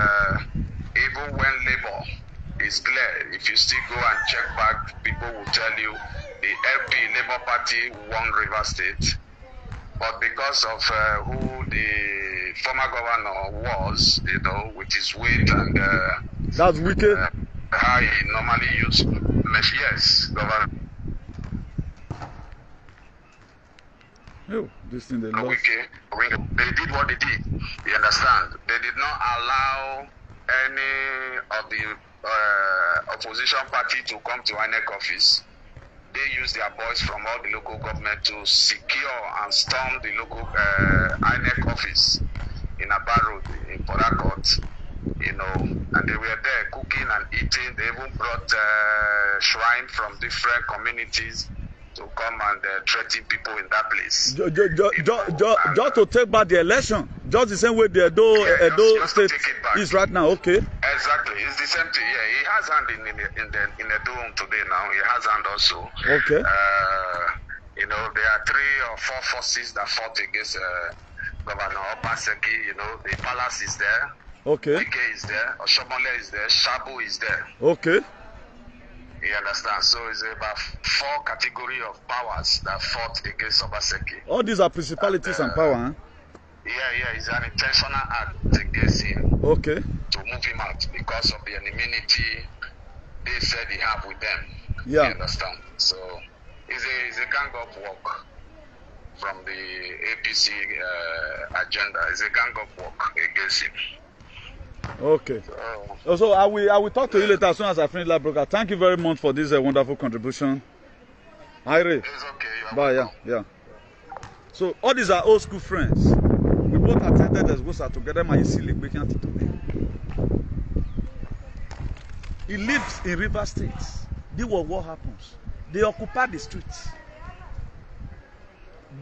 even when Labour is clear, if you still go and check back, people will tell you the LP Labour Party won River State. But because of who the former governor was, you know, with his weight and that's wicked. How he normally used. Yes, governor. Oh, this thing they lost. They did what they did. You understand? They did not allow any of the opposition party to come to INEC office. They used their boys from all the local government to secure and storm the local INEC office in Abaro, in Port Harcourt, you know, and they were there cooking and eating. They even brought shrine from different communities to come and threaten people in that place. Just to take back the election, just the same way the Edo state is right now, okay? Exactly, it's the same thing. Yeah, he has hand in Edo today now. He has hand also. Okay. You know, there are 3 or 4 forces that fought against Governor Obaseki. You know, the palace is there. Okay. Ike is there. Oshomole is there. Shabu is there. Okay. You understand? So it's about 4 categories of powers that fought against Obaseki. All these are principalities and power, huh? Yeah, it's an intentional act against him. Okay. To move him out because of the enmity they said he have with them. Yeah. You understand? So it's a gang up work from the APC agenda. It's a gang up work against him. Okay. So I will talk to you later as soon as I finish that broadcast. Thank you very much for this wonderful contribution. Ire. It's okay. Bye. Yeah. So all these are old school friends. We both attended Esgosa together. My silly weekend today. He lives in River State. This was what happens. They occupied the streets.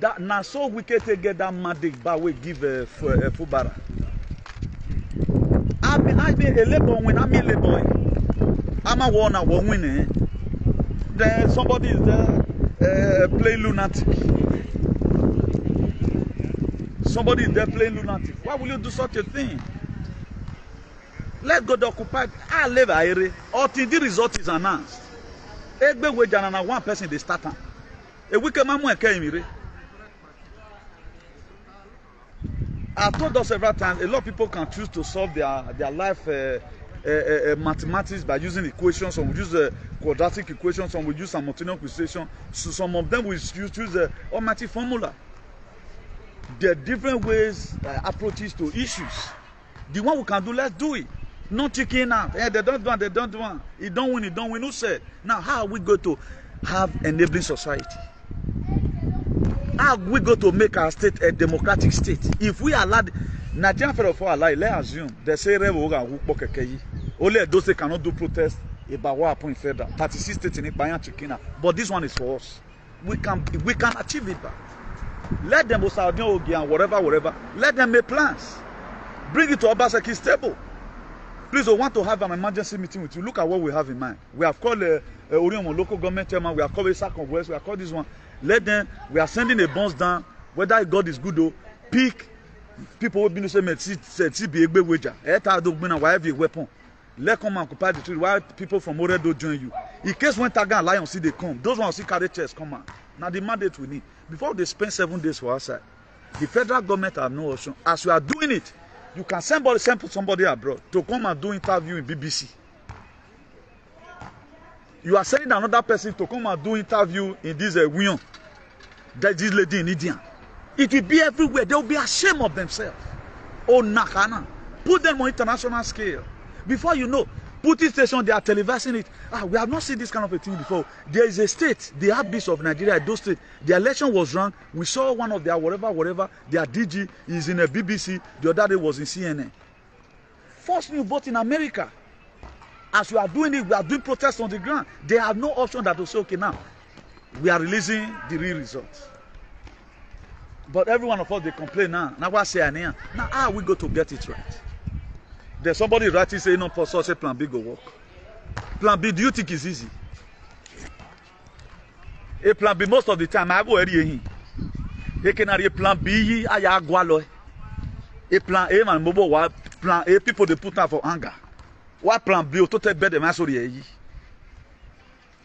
That now so wicked to get that magic by we give Fubara. I mean a labor when I'm a labor. I'm a one winner. Then somebody is there playing lunatic. Somebody is there playing lunatic. Why will you do such a thing? Let's go to occupy. I live here. Until the result is announced. Egbe wejana na one person they start. A wicked man won't carry me. I told us several times, a lot of people can choose to solve their life mathematics by using equations. Some will use quadratic equations, some will use simultaneous equation. So some of them will choose the almighty formula. There are different ways, approaches to issues. The one we can do, let's do it. Not chicken out. They don't do one, they don't do one. It don't win. Who said? Now, how are we going to have enabling society? How are we going to make our state a democratic state? If we allow Nigerian Federal for Allah, let's assume they say only those they cannot do protest about what happened in Federal. 36 states in Ibayan Chikina. But this one is for us. We can achieve it back. Let them Ogie and whatever. Let them make plans. Bring it to Obaseki's table. Please, we want to have an emergency meeting with you. Look at what we have in mind. We have called Oriomo local government chairman. We have called Isaac of West. We have called this one. Let them. We are sending a bonds down. Whether God is good or pick people who be no say be egbe wager. Eta do bina whatever weapon. Let come and occupy the street while people from Oredo join you. In case when Taga and Lion see they come, those ones see carry chairs come out. Now the mandate we need. Before they spend 7 days for outside, the federal government have no option. As you are doing it, you can send somebody abroad to come and do interview in BBC. You are sending another person to come and do interview in this Wion. That this lady in India. It will be everywhere. They will be ashamed of themselves. Oh, Nakana. Put them on international scale. Before you know, Putin station, they are televising it. We have not seen this kind of a thing before. There is a state, the heartbeats of Nigeria, those states. The election was wrong. We saw one of their whatever, their DG is in a BBC. The other day was in CNN. First new vote in America. As we are doing it, we are doing protests on the ground. They have no option that to say, okay, now, we are releasing the real results. But every one of us, they complain now. Now what say now how are we going to get it right? There's somebody writing saying no for such a plan B go work. Plan B, do you think it's easy? A plan B most of the time I go here. He can have a plan B I go a plan A man mobile plan A people they put out for anger. What plan B to take better man sorry.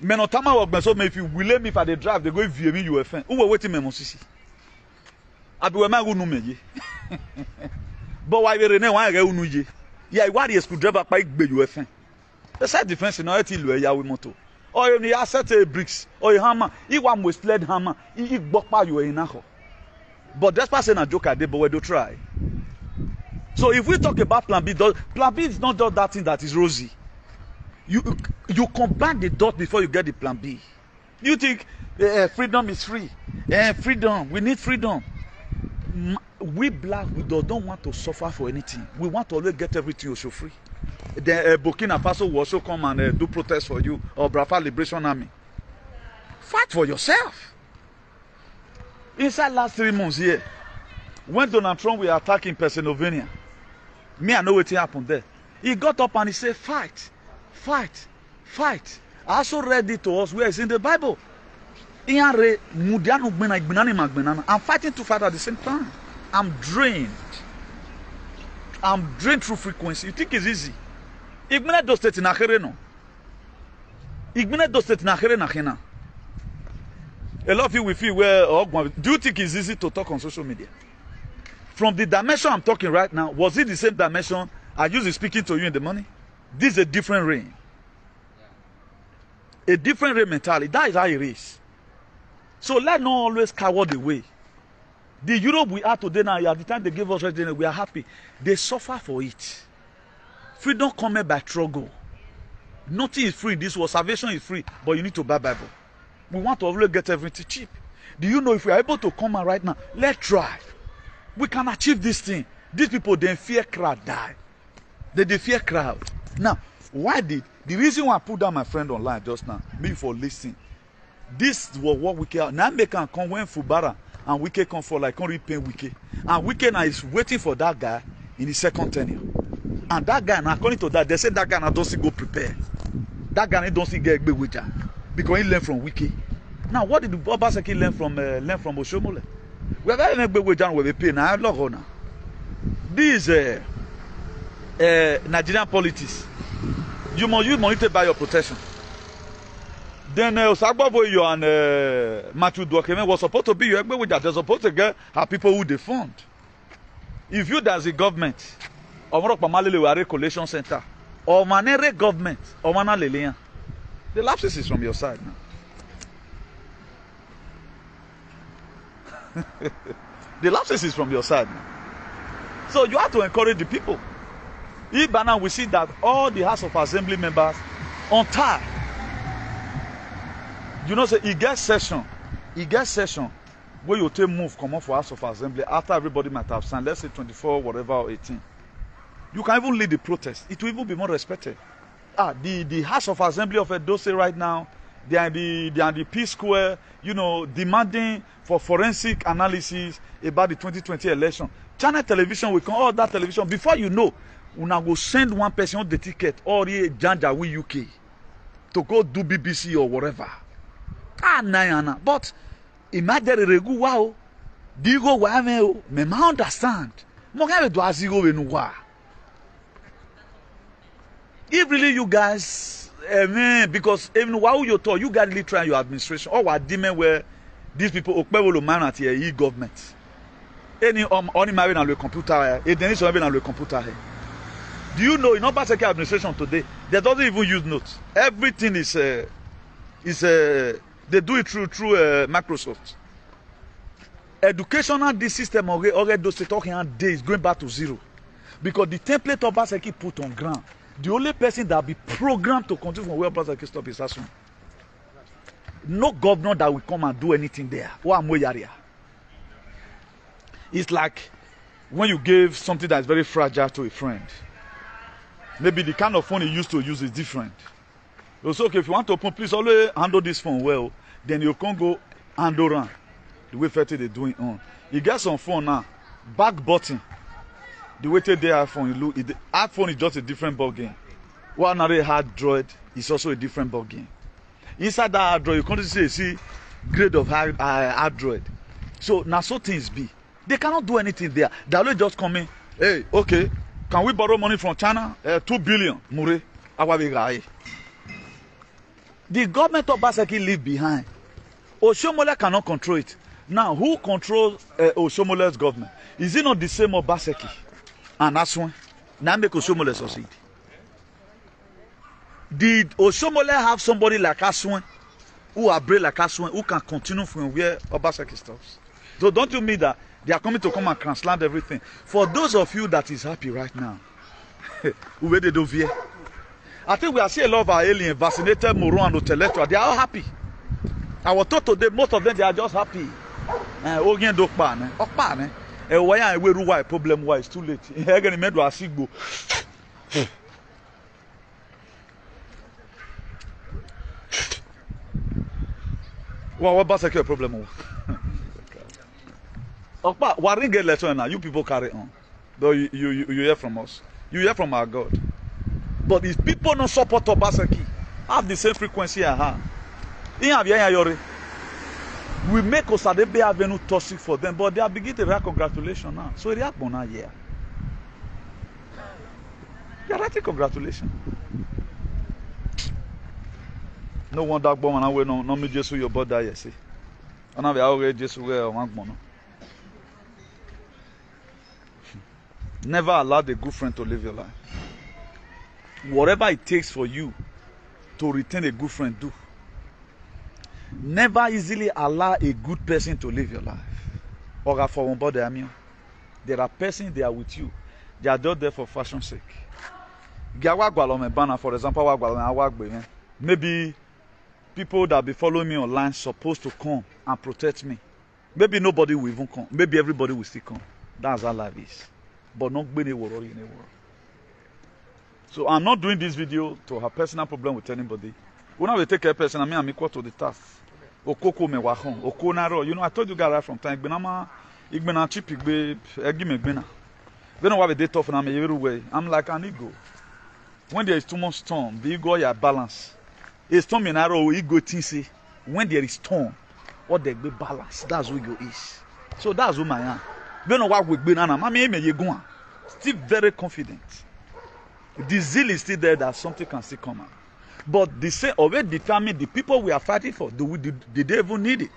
Men no time work so if you will me for the drive they go view me you offend. Who waiting me mosisi. Abi we ma go no me. But why we rene wan ga unu ye. Yeah, why the screwdriver pa igbe you offend. The side defense no eti lu ya we moto. Or you need asset bricks or a hammer. He one most lead hammer. He gbokpa you in ho. But that person a joke dey but we do try. So if we talk about plan B is not just that thing that is rosy. You combine the dot before you get the plan B. You think freedom is free. Freedom, we need freedom. We black, we don't want to suffer for anything. We want to always get everything also free. The Burkina Faso will also come and do protest for you, or Biafra Liberation Army. Fight for yourself. Inside last 3 months here, when Donald Trump was attacking Pennsylvania, me I know what happened there. He got up and he said, fight, fight, fight. I also read it to us where it's in the Bible. I'm fighting to fight at the same time. I'm drained. I'm drained through frequency. You think it's easy? Ignore those states in Akhere. Ignore those states in Akhere. A lot of you will feel where do you think it's easy to talk on social media? From the dimension I'm talking right now, was it the same dimension I used to speaking to you in the morning? This is a different reign. A different reign mentality. That is how it is. So let's not always coward away. The Europe we are today now, at the time they gave us residence, we are happy. They suffer for it. Freedom comes by struggle. Nothing is free. This was salvation is free, but you need to buy Bible. We want to always get everything cheap. Do you know if we are able to come out right now, let's try. We can achieve this thing. These people, they fear crowd die. They fear crowd. Now, why did the reason why I put down my friend online just now, me for listening. This was what we can now make can come when Fubara and Wike come for like only pay Wike. And Wike now is waiting for that guy in his second tenure. And that guy now, according to that, they said that guy now doesn't go prepare. That guy doesn't get a wager because he learned from Wike. Now, what did Obaseki learn from Oshomole? We have a big wager where we pay now. Now, this Nigerian politics. You must use money to buy your protection. Then Osagbaboyo and Matthew Dwakeme was supposed to be your egbe wager. They're supposed to get our people who they fund. If you as a government, or Pamalele Collation Center, or Manere government, or Manalelian, the lapses is from your side now. The lapses is from your side now. So you have to encourage the people. If now we see that all the House of Assembly members on time, you know, say he gets session where you take move come on for House of Assembly after everybody might have signed, let's say 24, whatever, or 18. You can even lead the protest. It will even be more respected. The House of Assembly of Edo State right now, they are the P Square, you know, demanding for forensic analysis about the 2020 election. Channel television will come, all that television, before you know, una go send one person on the ticket or the Janja with UK to go do BBC or whatever. But imagine regu wow, digo wame me ma understand. Mo ga do azigo we nuwa. if really you guys, because even while you talk, you guys really try your administration. Or what demon where these people okpewolo man at H.E government. Any only married on the computer, it then is on the computer. Do you know in Obaseki administration today, they don't even use notes. Everything is they do it through Microsoft. Educational this system already those talking days going back to zero. Because the template Obaseki put on ground, the only person that be programmed to continue from where Obaseki stop is Asue. No governor that will come and do anything there. It's like when you give something that is very fragile to a friend. Maybe the kind of phone he used to use is different. Also, okay, if you want to open, please always handle this phone well. Then you can go handle around the way Fetty they doing on. You get some phone now, back button. The way they iPhone, you look, the iPhone is just a different ball game. While another hard droid is also a different ball game. Inside that hard droid, you can't see grade of hard droid. So now so things be. They cannot do anything there. They only just come in. Hey, okay, can we borrow money from China? 2 billion. Mure, the government of Obaseki leave behind. Oshomole cannot control it. Now, who controls Oshomole's government? Is it not the same Obaseki and Asue? Now make Oshomole succeed. Did Oshomole have somebody like Asue, who are brave like Asue, who can continue from where Obaseki stops? So don't you mean that they are coming to come and translate everything? For those of you that is happy right now, where they do fear. I think we are seeing a lot of our alien vaccinated moron and intellectual. They are all happy. I was told today most of them they are just happy. Ogie dokpa ne, okpa ne. Why we ruwa problem why it's too late. Again, me do asigbo. What Obaseki problem? Okpa, waring get letter now. You people carry on. Though you hear from us. You hear from our God. But if people don't support Obaseki, have the same frequency I have. We make Osadebe Avenue toxic for them, but they are beginning to write congratulations now. So they are born now here. They are writing congratulations. No one that born and no me just your body yes. And I already just wear one. Never allow the good friend to live your life. Whatever it takes for you to retain a good friend, do. Never easily allow a good person to live your life. Or for one body, I mean, there are persons they are with you. They are just there for fashion's sake. For example, maybe people that be following me online supposed to come and protect me. Maybe nobody will even come. Maybe everybody will still come. That's how life is. But not being a world in a world. So I'm not doing this video to have personal problem with anybody. When I will take a person, I'm equal to the task. Okoko me wahon, okonaro. You know, I told you guys right from time. Igbena cheap, igbena. Then what they tough and I'm like an ego. When there is too much storm, the ego you balance. A storm in arrow, ego tinsi. When there is storm, what they be balance. That's who ego is. So that's who I am. Then what we be now, I'm still very confident. The zeal is still there that something can still come out. But the same already determined the people we are fighting for, did they even need it?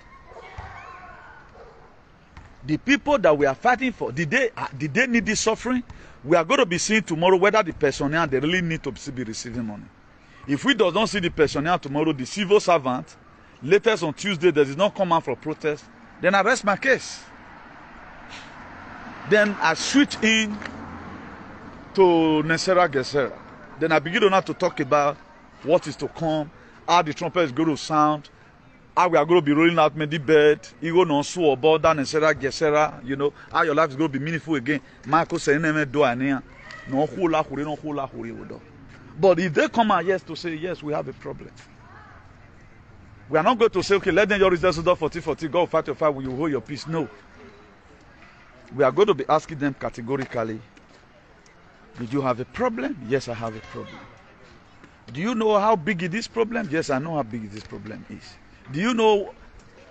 The people that we are fighting for, did they need this suffering? We are going to be seeing tomorrow whether the personnel they really need to be receiving money. If we do not see the personnel tomorrow, the civil servant, latest on Tuesday, they did not come out for protest, then I rest my case. Then I switch in to Nesera Gesera. Then I begin to talk about what is to come, how the trumpet is going to sound, how we are going to be rolling out many bed, you go no so about that Nesera Gesera, you know, how your life is going to be meaningful again. Marco saying do ania, no hula huri, no hula huri. But if they come out yes to say yes, we have a problem. We are not going to say okay, let them your results do 40-40, go fight your fight when you hold your peace. No. We are going to be asking them categorically. Did you have a problem? Yes, I have a problem. Do you know how big is this problem? Yes, I know how big this problem is. Do you know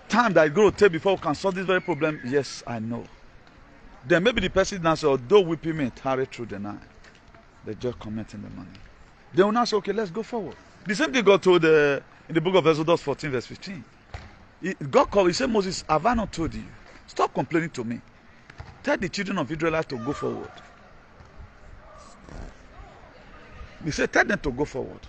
time that it's going to take before we can solve this very problem? Yes, I know. Then maybe the person answer, although whipping me entirely through the night, they just commenting the money. They will now say, okay, let's go forward. The same thing God told in the book of Exodus 14, verse 15. God called, he said, Moses, have I not told you? Stop complaining to me. Tell the children of Israel to go forward. He said, tell them to go forward.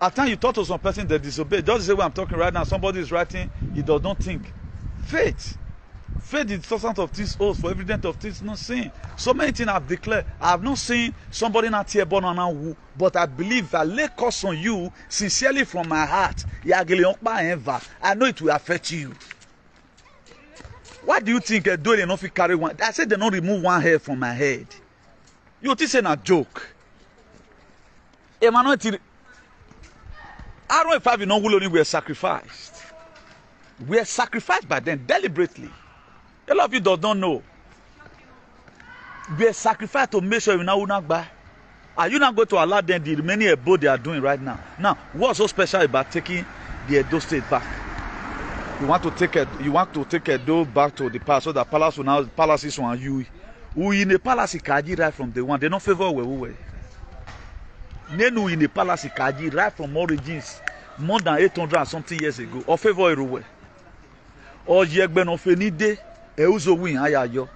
At times you talk to some person that disobey. Just the same way I'm talking right now, somebody is writing, he does not think. Faith. Faith is the substance of things hoped for, evidence of things not seen. So many things I've declared. I have not seen somebody not here born on now, but I believe that lay curse on you sincerely from my heart. I know it will affect you. Why do you think they don't know if you carry one? I said they don't remove one hair from my head. You think it's a joke? Emmanuel, I don't know if I know who were sacrificed. We are sacrificed by them deliberately. A lot of you do not know. We are sacrificed to make sure you know not buy. Are you not going to allow them the remaining abode they are doing right now? Now, what's so special about taking the Edo state back? You want to take Edo back to the palace so that palace will now palaces on you. We in the palace Kaji right from the one. They don't favor where we were. Nenu in the palace Kaji right from origins more than 800 and something years ago. Or favor everywhere. Ogie no fenide euzo win ayayo.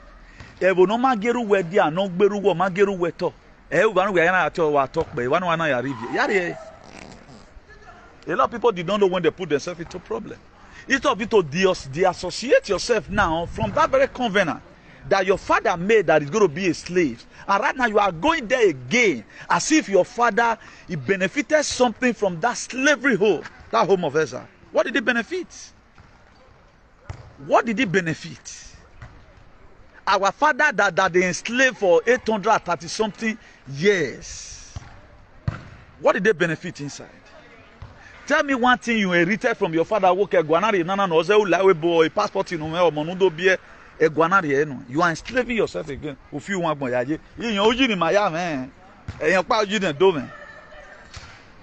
Ebo no mageru we dia no gberu wo mageru we to. Wan we yana ato wa talk be wan wan ya review. Yare. A lot of people did not know when they put themselves into problem. Instead of you to deassociate yourself now from that very covenant that your father made that is going to be a slave. And right now you are going there again as if your father he benefited something from that slavery home, that home of Ezra. What did he benefit? What did he benefit? Our father that they enslaved for 830 something years. What did they benefit inside? Tell me one thing you inherited from your father. Passport you are enslaving yourself again. If you want more, you man.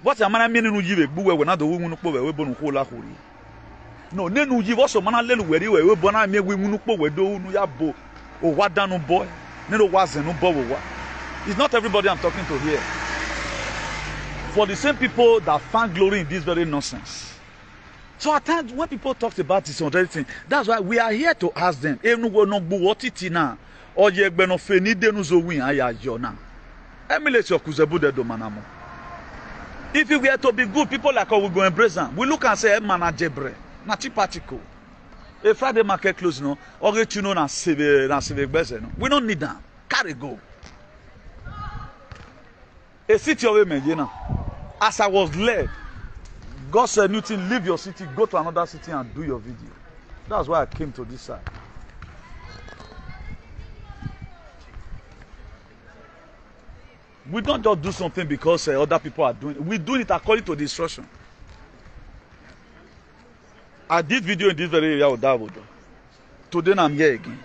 What's a man meaning? You will not do no, nenu ji wo so mana lelu weri we bona me we munu po we do nu ya bo o wa danu boy nenu wa zenu bo wa. It's not everybody I'm talking to here. For the same people that find glory in this very nonsense. So at times when people talk about this other thing, that's why we are here to ask them. Enu wo no gbu wotiti na oye egbe no fe ni denu zo win aya yo na. Emulate your kuzebu de do manamo. If you were to be good, people like us will go embrace them. We look and say, managebre. Na particle. A Friday market close, no. Or you know na save no. We don't need them. Carry go. A city of women, you know. As I was led, God said, Newton, leave your city, go to another city and do your video. That's why I came to this side. We don't just do something because other people are doing it. We do it according to the instruction. I did video in this very area of Davodo. Today I'm here again.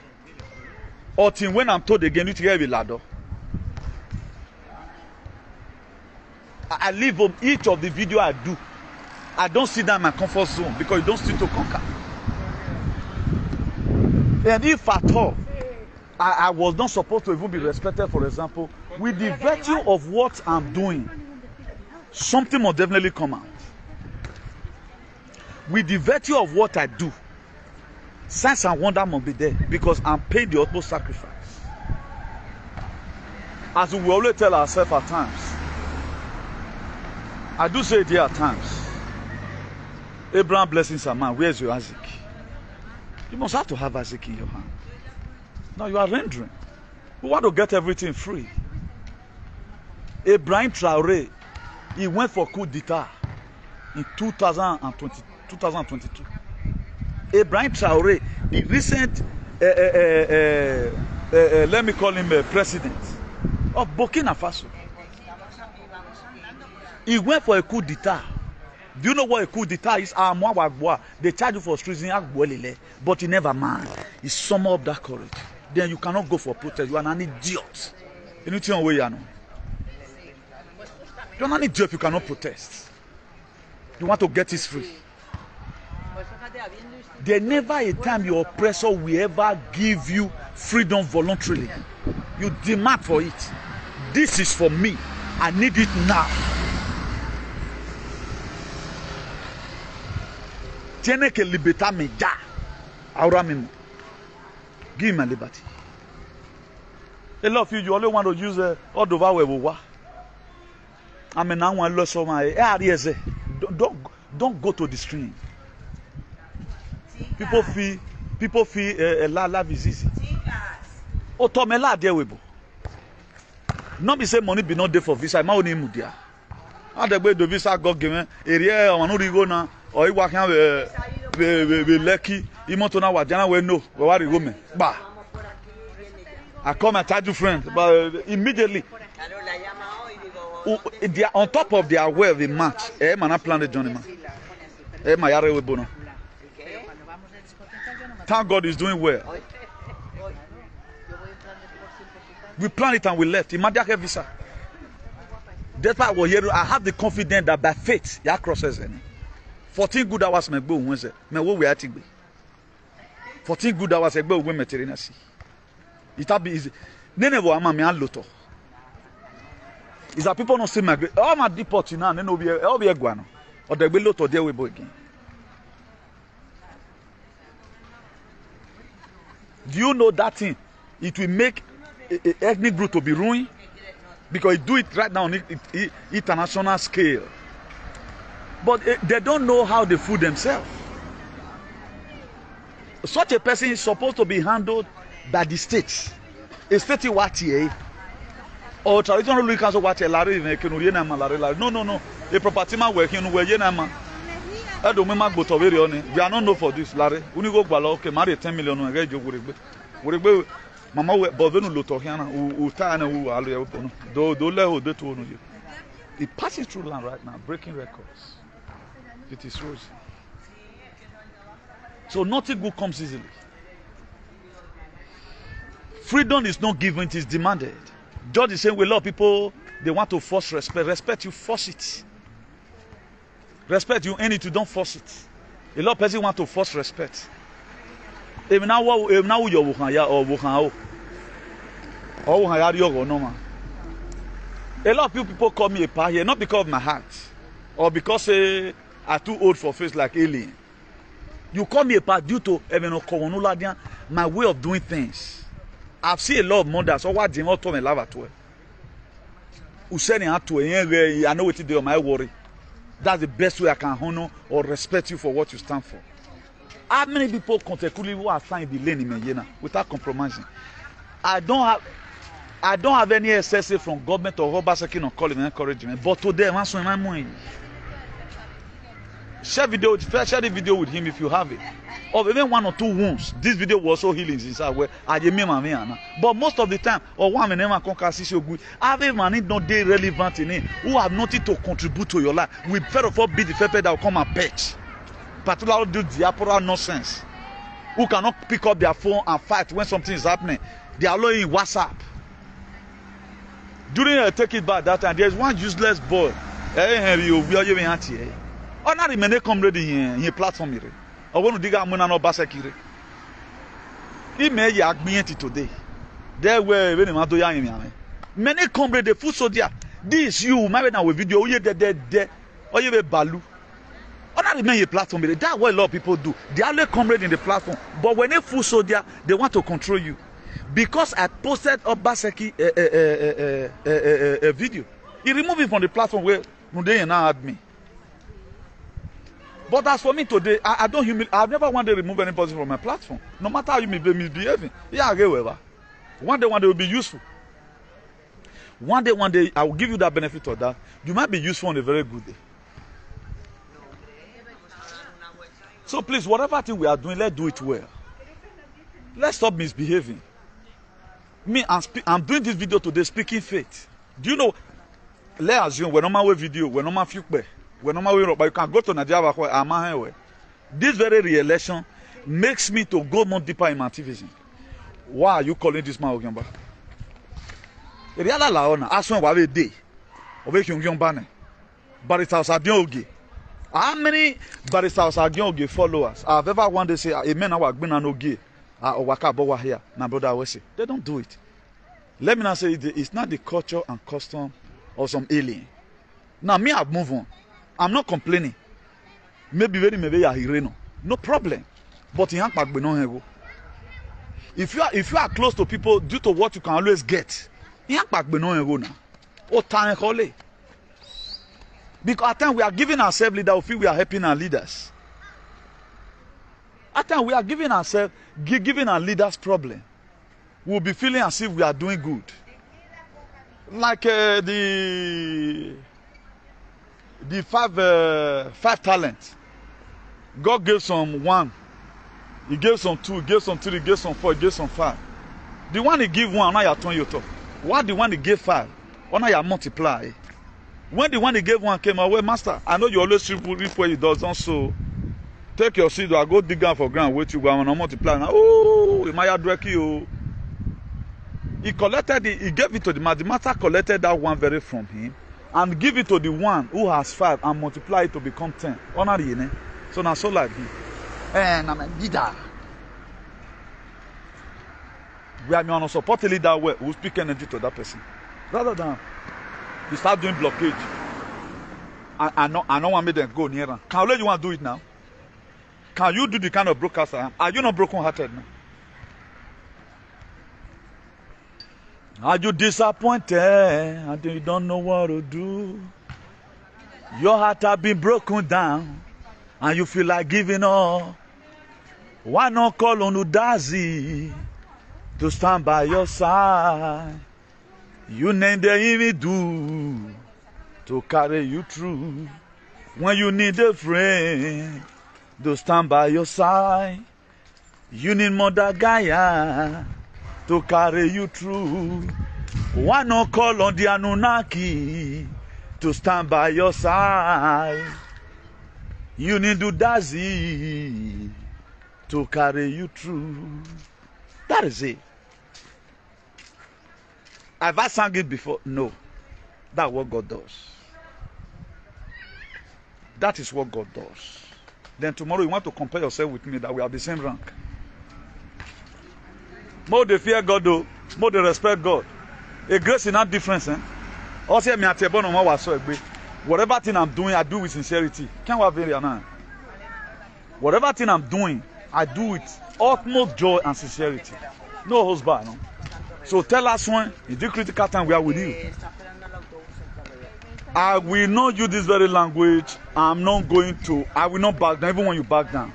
Or till when I'm told again, you hear with ladder. I live on each of the video I do. I don't sit down in my comfort zone because you don't sit to conquer. And if at all I was not supposed to even be respected, for example, with the virtue of what I'm doing, something must definitely come out. With the virtue of what I do, signs and wonder must be there because I'm paying the utmost sacrifice. As we always tell ourselves at times, I do say it here at times, Abraham blessings are man, where's your Isaac? You must have to have Isaac in your hand. Now you are rendering. We want to get everything free. Ibrahim Traore, he went for coup d'etat in 2022. Ibrahim Traore, the recent, let me call him president of Burkina Faso. He went for a coup d'etat. Do you know what a coup d'etat is? They charge you for treason, but he never mind. He sum up that courage. Then you cannot go for protest. You are an idiot. You need to know where you are. You are an idiot if you cannot protest. You want to get it free. There never a time your oppressor will ever give you freedom voluntarily. You demand for it. This is for me. I need it now. Tiene que libertarme ya. Ahora mismo. Give me liberty. A lot of you only want to use all the power we want. I mean, I want to lose my don't go to the stream. People feel life is easy. Oh, Tomela there we go. Not be say money be not there for visa. Ma only mudia. I the way the visa got given. Area I want to go now. Or you work we lucky. You want to know what? Jana we know. We want to go me. Bah. I come and tell you friend, but immediately. They are on top of their wealth in March. Man, I plan the journey, man. My yare we bono. Thank God is doing well. We planned it and we left. Imagine visa. That's why I was here. I have the confidence that by faith, ya crosses. 14 good hours me go Wednesday. Me wo we ati gbe. 14 good hours e gbe we Mediterranean Sea. It have be easy. Nene wo ama me an loto. Is that people don't see my great. All my deport now, then be guano. Or they will lot of there we go again. Do you know that thing? It will make a ethnic group to be ruined because it do it right now on international scale. But they don't know how they fool themselves. Such a person is supposed to be handled by the states. A state what here. Or traditional law council what lare even kenuri na ma lare. No. A property man working we na ma. I don't make go to very on. We are not know for this lare. Uni go gbalo okay marry 10 million no get job we mama we but we no lo to hiana u ta na u alu ya no. Do le o de to no. It passes through land right now breaking records. It is rosy. So nothing good comes easily. Freedom is not given, it is demanded. Just the same way a lot of people, they want to force respect. Respect, you force it. Respect, you earn it, you don't force it. A lot of people want to force respect. Even now you're working or working out. A lot of people call me a pie here, not because of my heart, or because I'm too old for face like alien. You call me a pie due to my way of doing things. I've seen a lot of mothers or what they not told me love at all. Who send it to I know what to do on my worry. That's the best way I can honor or respect you for what you stand for. How many people consecutively who are signed the lane in Yena without compromising? I don't have any excessive from government or Obaseki on calling and encouragement. But today, I'm answering my money. Share the video with him if you have it. Or even 1 or 2 wounds. This video was so healing inside where I but most of the time, or one man so good, have a man not they relevant in it who have nothing to contribute to your life. We first of all be the people that will come and patch. Particularly do diaspora nonsense. Who cannot pick up their phone and fight when something is happening. They are allowing WhatsApp. During a take it back that time, there's one useless boy. Oh, not remain come ready here platform here. I want to dig out Mona Obaseki. He may be today. There were very much young. Many comrades the food soldier. This you married now with video. You dead. Or you be balu. Or not remain a platform. That's what a lot of people do. They are only comrade in the platform. But when they food soldier, they want to control you. Because I posted Obaseki a video. He removed it from the platform where Munde now had me. But as for me today, I don't humiliate. I've never wanted to remove anybody from my platform. No matter how you may be misbehaving. Yeah, one day it will be useful. One day, I will give you that benefit of that. You might be useful on a very good day. So please, whatever thing we are doing, let's do it well. Let's stop misbehaving. Me, I'm doing this video today, speaking faith. Do you know? Let's assume when I'm on video, when I'm on Facebook. When but you can go to Nigeria. This very re-election makes me to go more deeper in my activism. Why are you calling this man Ogiamba? Asue wa day. Obe Ogiamba. Baristas Ogie. How many Baristas Ogie followers I've ever wanted to say amen our been an Ogie or waka bowa here? My brother always say they don't do it. Let me not say it's not the culture and custom of some alien. Now me I've moved on. I'm not complaining. Maybe very maybe I hear no. no problem. But in no. If you are close to people due to what you can always get, because at times we are giving ourselves leaders, we feel we are helping our leaders. At times we are giving ourselves, giving our leaders problem. We'll be feeling as if we are doing good. Like the five talents. God gave some 1. He gave some 2, he gave some 3, he gave some 4, he gave some 5. The one he gave 1, now you are turning your top. What the one he gave 5, now you multiply. When the one he gave 1 came out, well, master, I know you always reap where you don't so take your seed or go dig out for ground, wait you go and multiply. Now, oh, you might have you. He collected it, he gave it to the master. The master collected that 1 very from him and give it to the one who has 5 and multiply it to become 10. So now so like him. And I'm a leader. We are not support a leader who speak energy to that person. Rather than you start doing blockage. I don't want me to go near them. Can you want to do it now? Can you do the kind of broadcast I am? Are you not broken-hearted now? Are you disappointed and you don't know what to do? Your heart has been broken down and you feel like giving up. Why not call on Udazi to stand by your side? You need the even do to carry you through. When you need a friend to stand by your side, you need Mother Gaia to carry you through. Why not call on the Anunnaki to stand by your side? You need Udazi to carry you through. That is it. Have I sang it before? No. That's what God does. That is what God does. Then tomorrow you want to compare yourself with me that we have the same rank. More they fear God though, more they respect God. A grace is not different, eh? Also, whatever thing I'm doing, I do with sincerity. Can't we have very now? Whatever thing I'm doing, I do with utmost joy and sincerity. No husband, no. So tell us when, in this critical time, we are with you. I will not use this very language. I will not back down, even when you back down.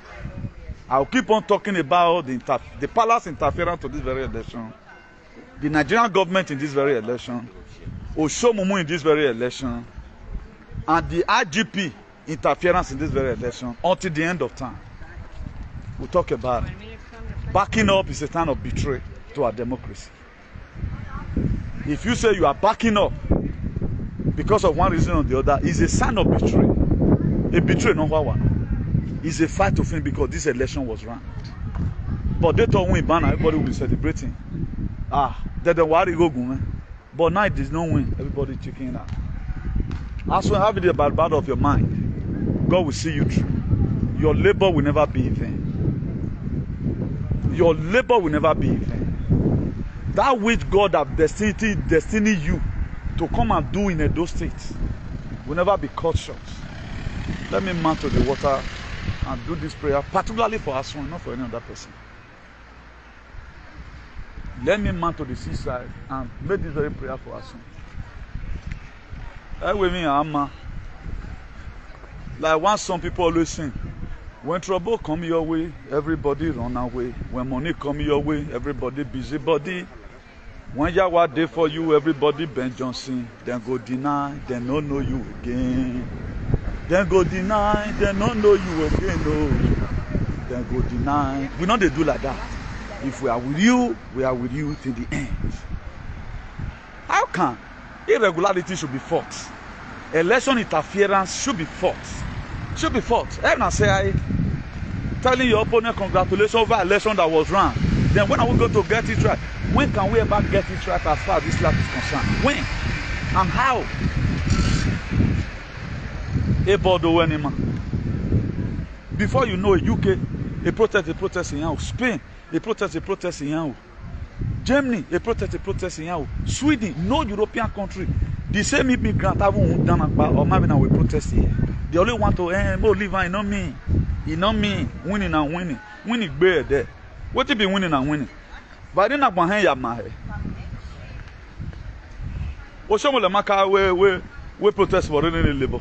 I will keep on talking about the palace interference to this very election, the Nigerian government in this very election, Oshomumu in this very election, and the IGP interference in this very election until the end of time. We'll talk about it. Backing up is a sign of betrayal to our democracy. If you say you are backing up because of one reason or the other, it's a sign of betrayal. A betrayal, no one. It's a fight to finish because this election was run. But they thought when ban, everybody will be celebrating. They don't worry, go, man. But now it is no win. Everybody checking out. As well, have it about bad of your mind. God will see you through. Your labor will never be in vain. Your labor will never be in vain. That which God has destined you to come and do in those states will never be cut short. Let me mount to the water and do this prayer, particularly for Asue, not for any other person. Let me mount to the seaside and make this very prayer for Asue. With me, Amma. Like once some people always sing, when trouble come your way, everybody run away. When money come your way, everybody busybody. When Yahweh day for you, everybody Ben Johnson. Then go deny, then no know you again. Then go deny, then no know you again. No. Then go deny. We know they do like that. If we are with you, we are with you till the end. How come? Irregularity should be fought. Election interference should be fought. Should be fought. And I say, telling your opponent congratulations over election that was run. Then when are we going to get it right? When can we ever get it right as far as this land is concerned? When? And how? Before you know it, UK, a protest in Yahoo. Spain, a protest in Yahoo. Germany, a protest in Yahoo. Sweden, no European country. The same immigrant haven't done or maybe now we protest here. They only want to live and not me. It not mean winning and winning. Winning bad there. What it be winning and winning? But then I want to hear my. Oshomole maka we protest for any labor.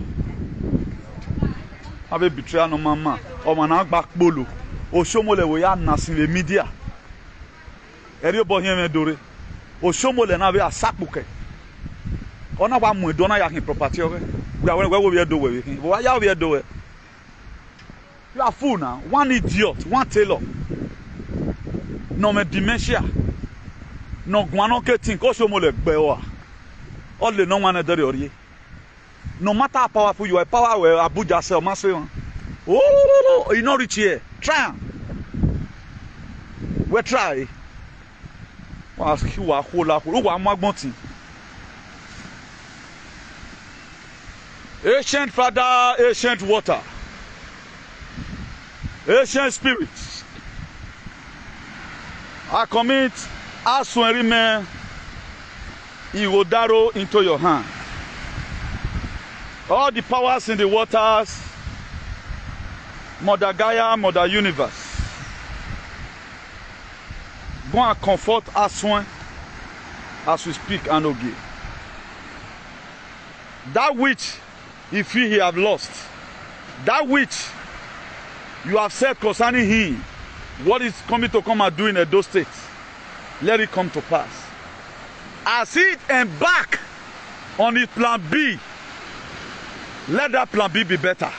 Have betrayal no mama. O man agba kpolo. Oshomole we ya na sin the media. Eri obo hien me dore. Oshomole na we asapuke. Ona wa mu do na ya hin property o. We are we do we. But ya we do we. You are fool now. One idiot, one tailor. No me dementia. No guano ke think Oshomole gbe o. All the no one there ori. No matter how powerful you are, power where Abuja say Maswe. Oh, you not reach here. Try. We try. Ask you a whole lot. Who are magbonti? Ancient father, ancient water, ancient spirits. I commit Asue Iwodaro into your hand. All the powers in the waters, Mother Gaia, Mother Universe. Go and comfort Asue as we speak and Ogie. That which he feel he have lost, that which you have said concerning him, what is coming to come and do in Edo State, let it come to pass. As he embark on his plan B, let that plan B be better.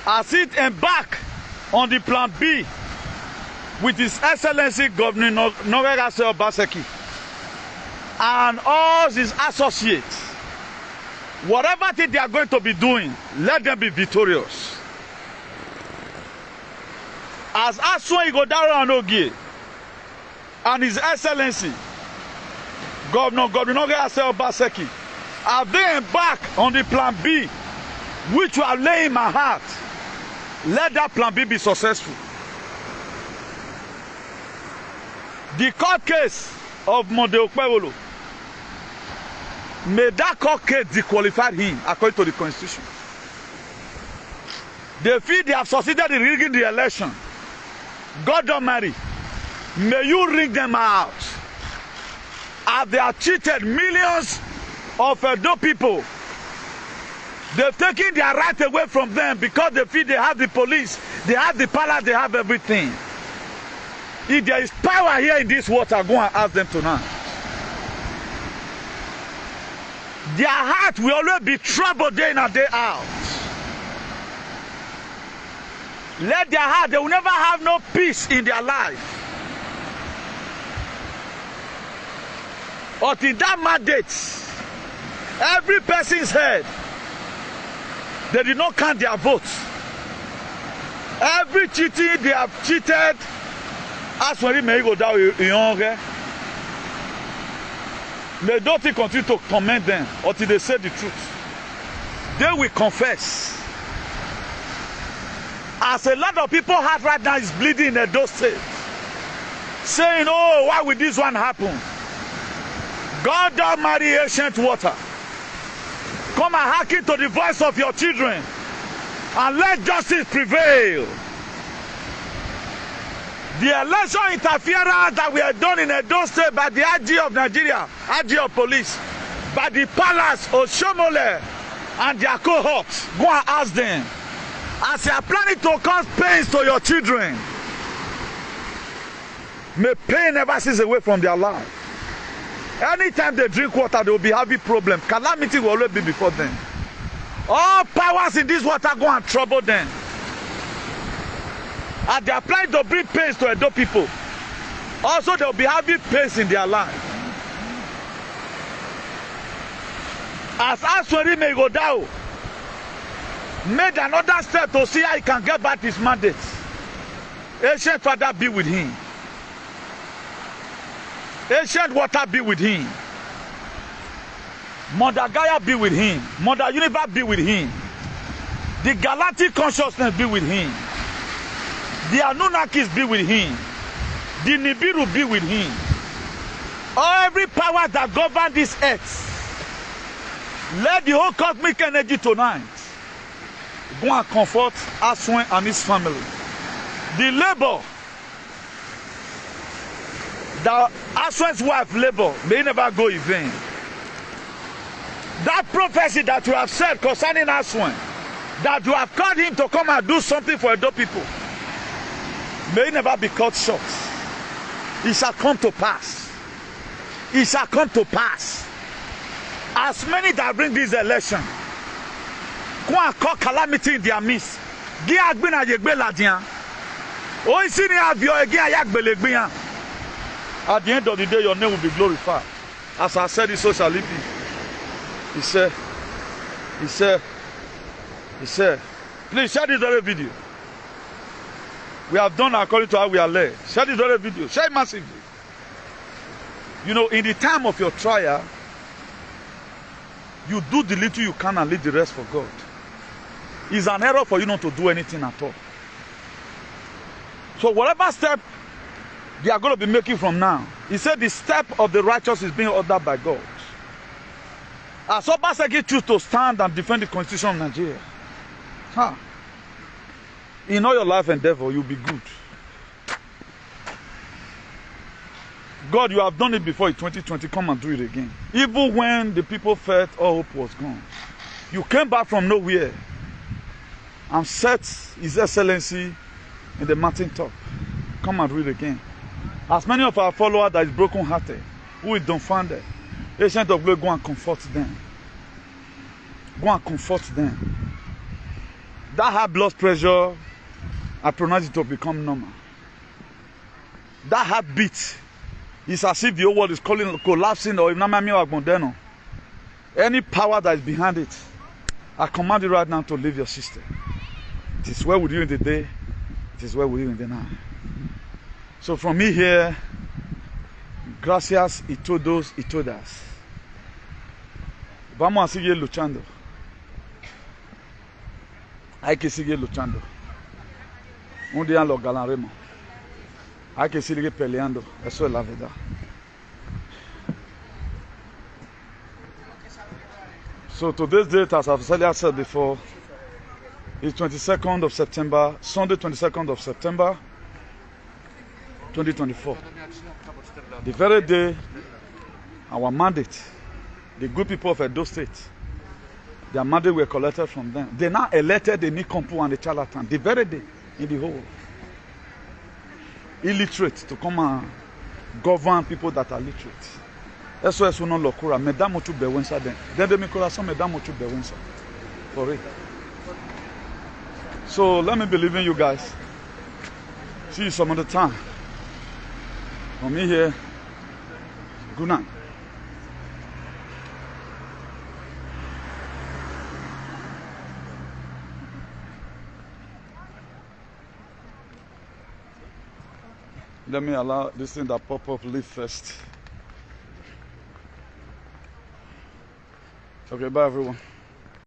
As it embark on the plan B with His Excellency Governor H.E Obaseki and all his associates, whatever thing they are going to be doing, let them be victorious. As Asue Godwin Ogie and His Excellency Governor Godwin Obaseki, have they embarked on the plan B, which you are laying in my heart, let that plan B be successful. The court case of Monday Okpewolo, may that court case disqualify him according to the Constitution. They feel they have succeeded in rigging the election. God Almighty, may you rig them out. As they have cheated millions of Edo people, they've taken their right away from them because they feel they have the police, they have the palace, they have everything. If there is power here in this water, go and ask them tonight. Their heart will always be troubled day in and day out. Let their heart, they will never have no peace in their life. Until that mandate, every person's head, they did not count their votes. Every cheating they have cheated, as when it may go down in may don't continue to torment them until they say the truth. They will confess. As a lot of people heart right now is bleeding in Edo State, saying, oh, why will this one happen? God Almighty, ancient water, come and hearken to the voice of your children and let justice prevail. The election interference that we have done in Edo State by the H.E of Nigeria, H.E of Police, by the palace of Oshomole and their cohorts, go and ask them, as they are planning to cause pains to your children, may pain never cease away from their life. Anytime they drink water, they will be having problems. Calamity will always be before them. All powers in this water go and trouble them. And they are planning to bring pains to Edo people. Also, they will be having pains in their life. As Asue may go down, made another step to see how he can get back his mandate. Ancient Father be with him. Ancient water be with him. Mother Gaia be with him. Mother Universe be with him. The galactic consciousness be with him. The Anunnakis be with him. The Nibiru be with him. Every power that governs this earth, let the whole cosmic energy tonight go and comfort Asue and his family. The labor that Asue's wife labor may never go in vain. That prophecy that you have said concerning Asue, that you have called him to come and do something for Edo people, may never be cut short. It shall come to pass. It shall come to pass. As many that bring this election, go and call calamity in their midst. At the end of the day, your name will be glorified. As I said, it so shall it be. He said, please share this very video. We have done according to how we are led. Share this very video. Share it massively. You know, in the time of your trial, you do the little you can and leave the rest for God. It's an error for you not to do anything at all. So whatever step they are going to be making from now, he said the step of the righteous is being ordered by God. As Obaseki choose to stand and defend the constitution of Nigeria, in all your life endeavor, you'll be good. God, you have done it before in 2020, come and do it again. Even when the people felt all hope was gone, you came back from nowhere and set His Excellency in the mountain top. Come and do it again. As many of our followers that is broken-hearted, who is dumbfounded, Agent of Glory, go and comfort them. Go and comfort them. That high blood pressure, I pronounce it to become normal. That heartbeat is as if the whole world is collapsing, or any power that is behind it, I command you right now to leave your system. It is well with you in the day, it is well with you in the night. So from me here, gracias y todos y todas. Vamos a seguir luchando. Hay que seguir luchando. Un día lo ganaremos. Hay que seguir peleando. Eso es la verdad. So today's date, as I've said before, is 22nd of September, Sunday 22nd of September, 2024. The very day, our mandate, the good people of Edo State, their mandate were collected from them. They now elected the Nikompu and the charlatan, the very day in the whole. Illiterate to come and govern people that are literate. SOS uno lokura, medamo tu bewensa den. Then they make corazon medamo tu bewensa. For it. So let me believe in you guys. See you some other time. For me here, good night. Let me allow this thing that pop up leave first. Okay, bye everyone.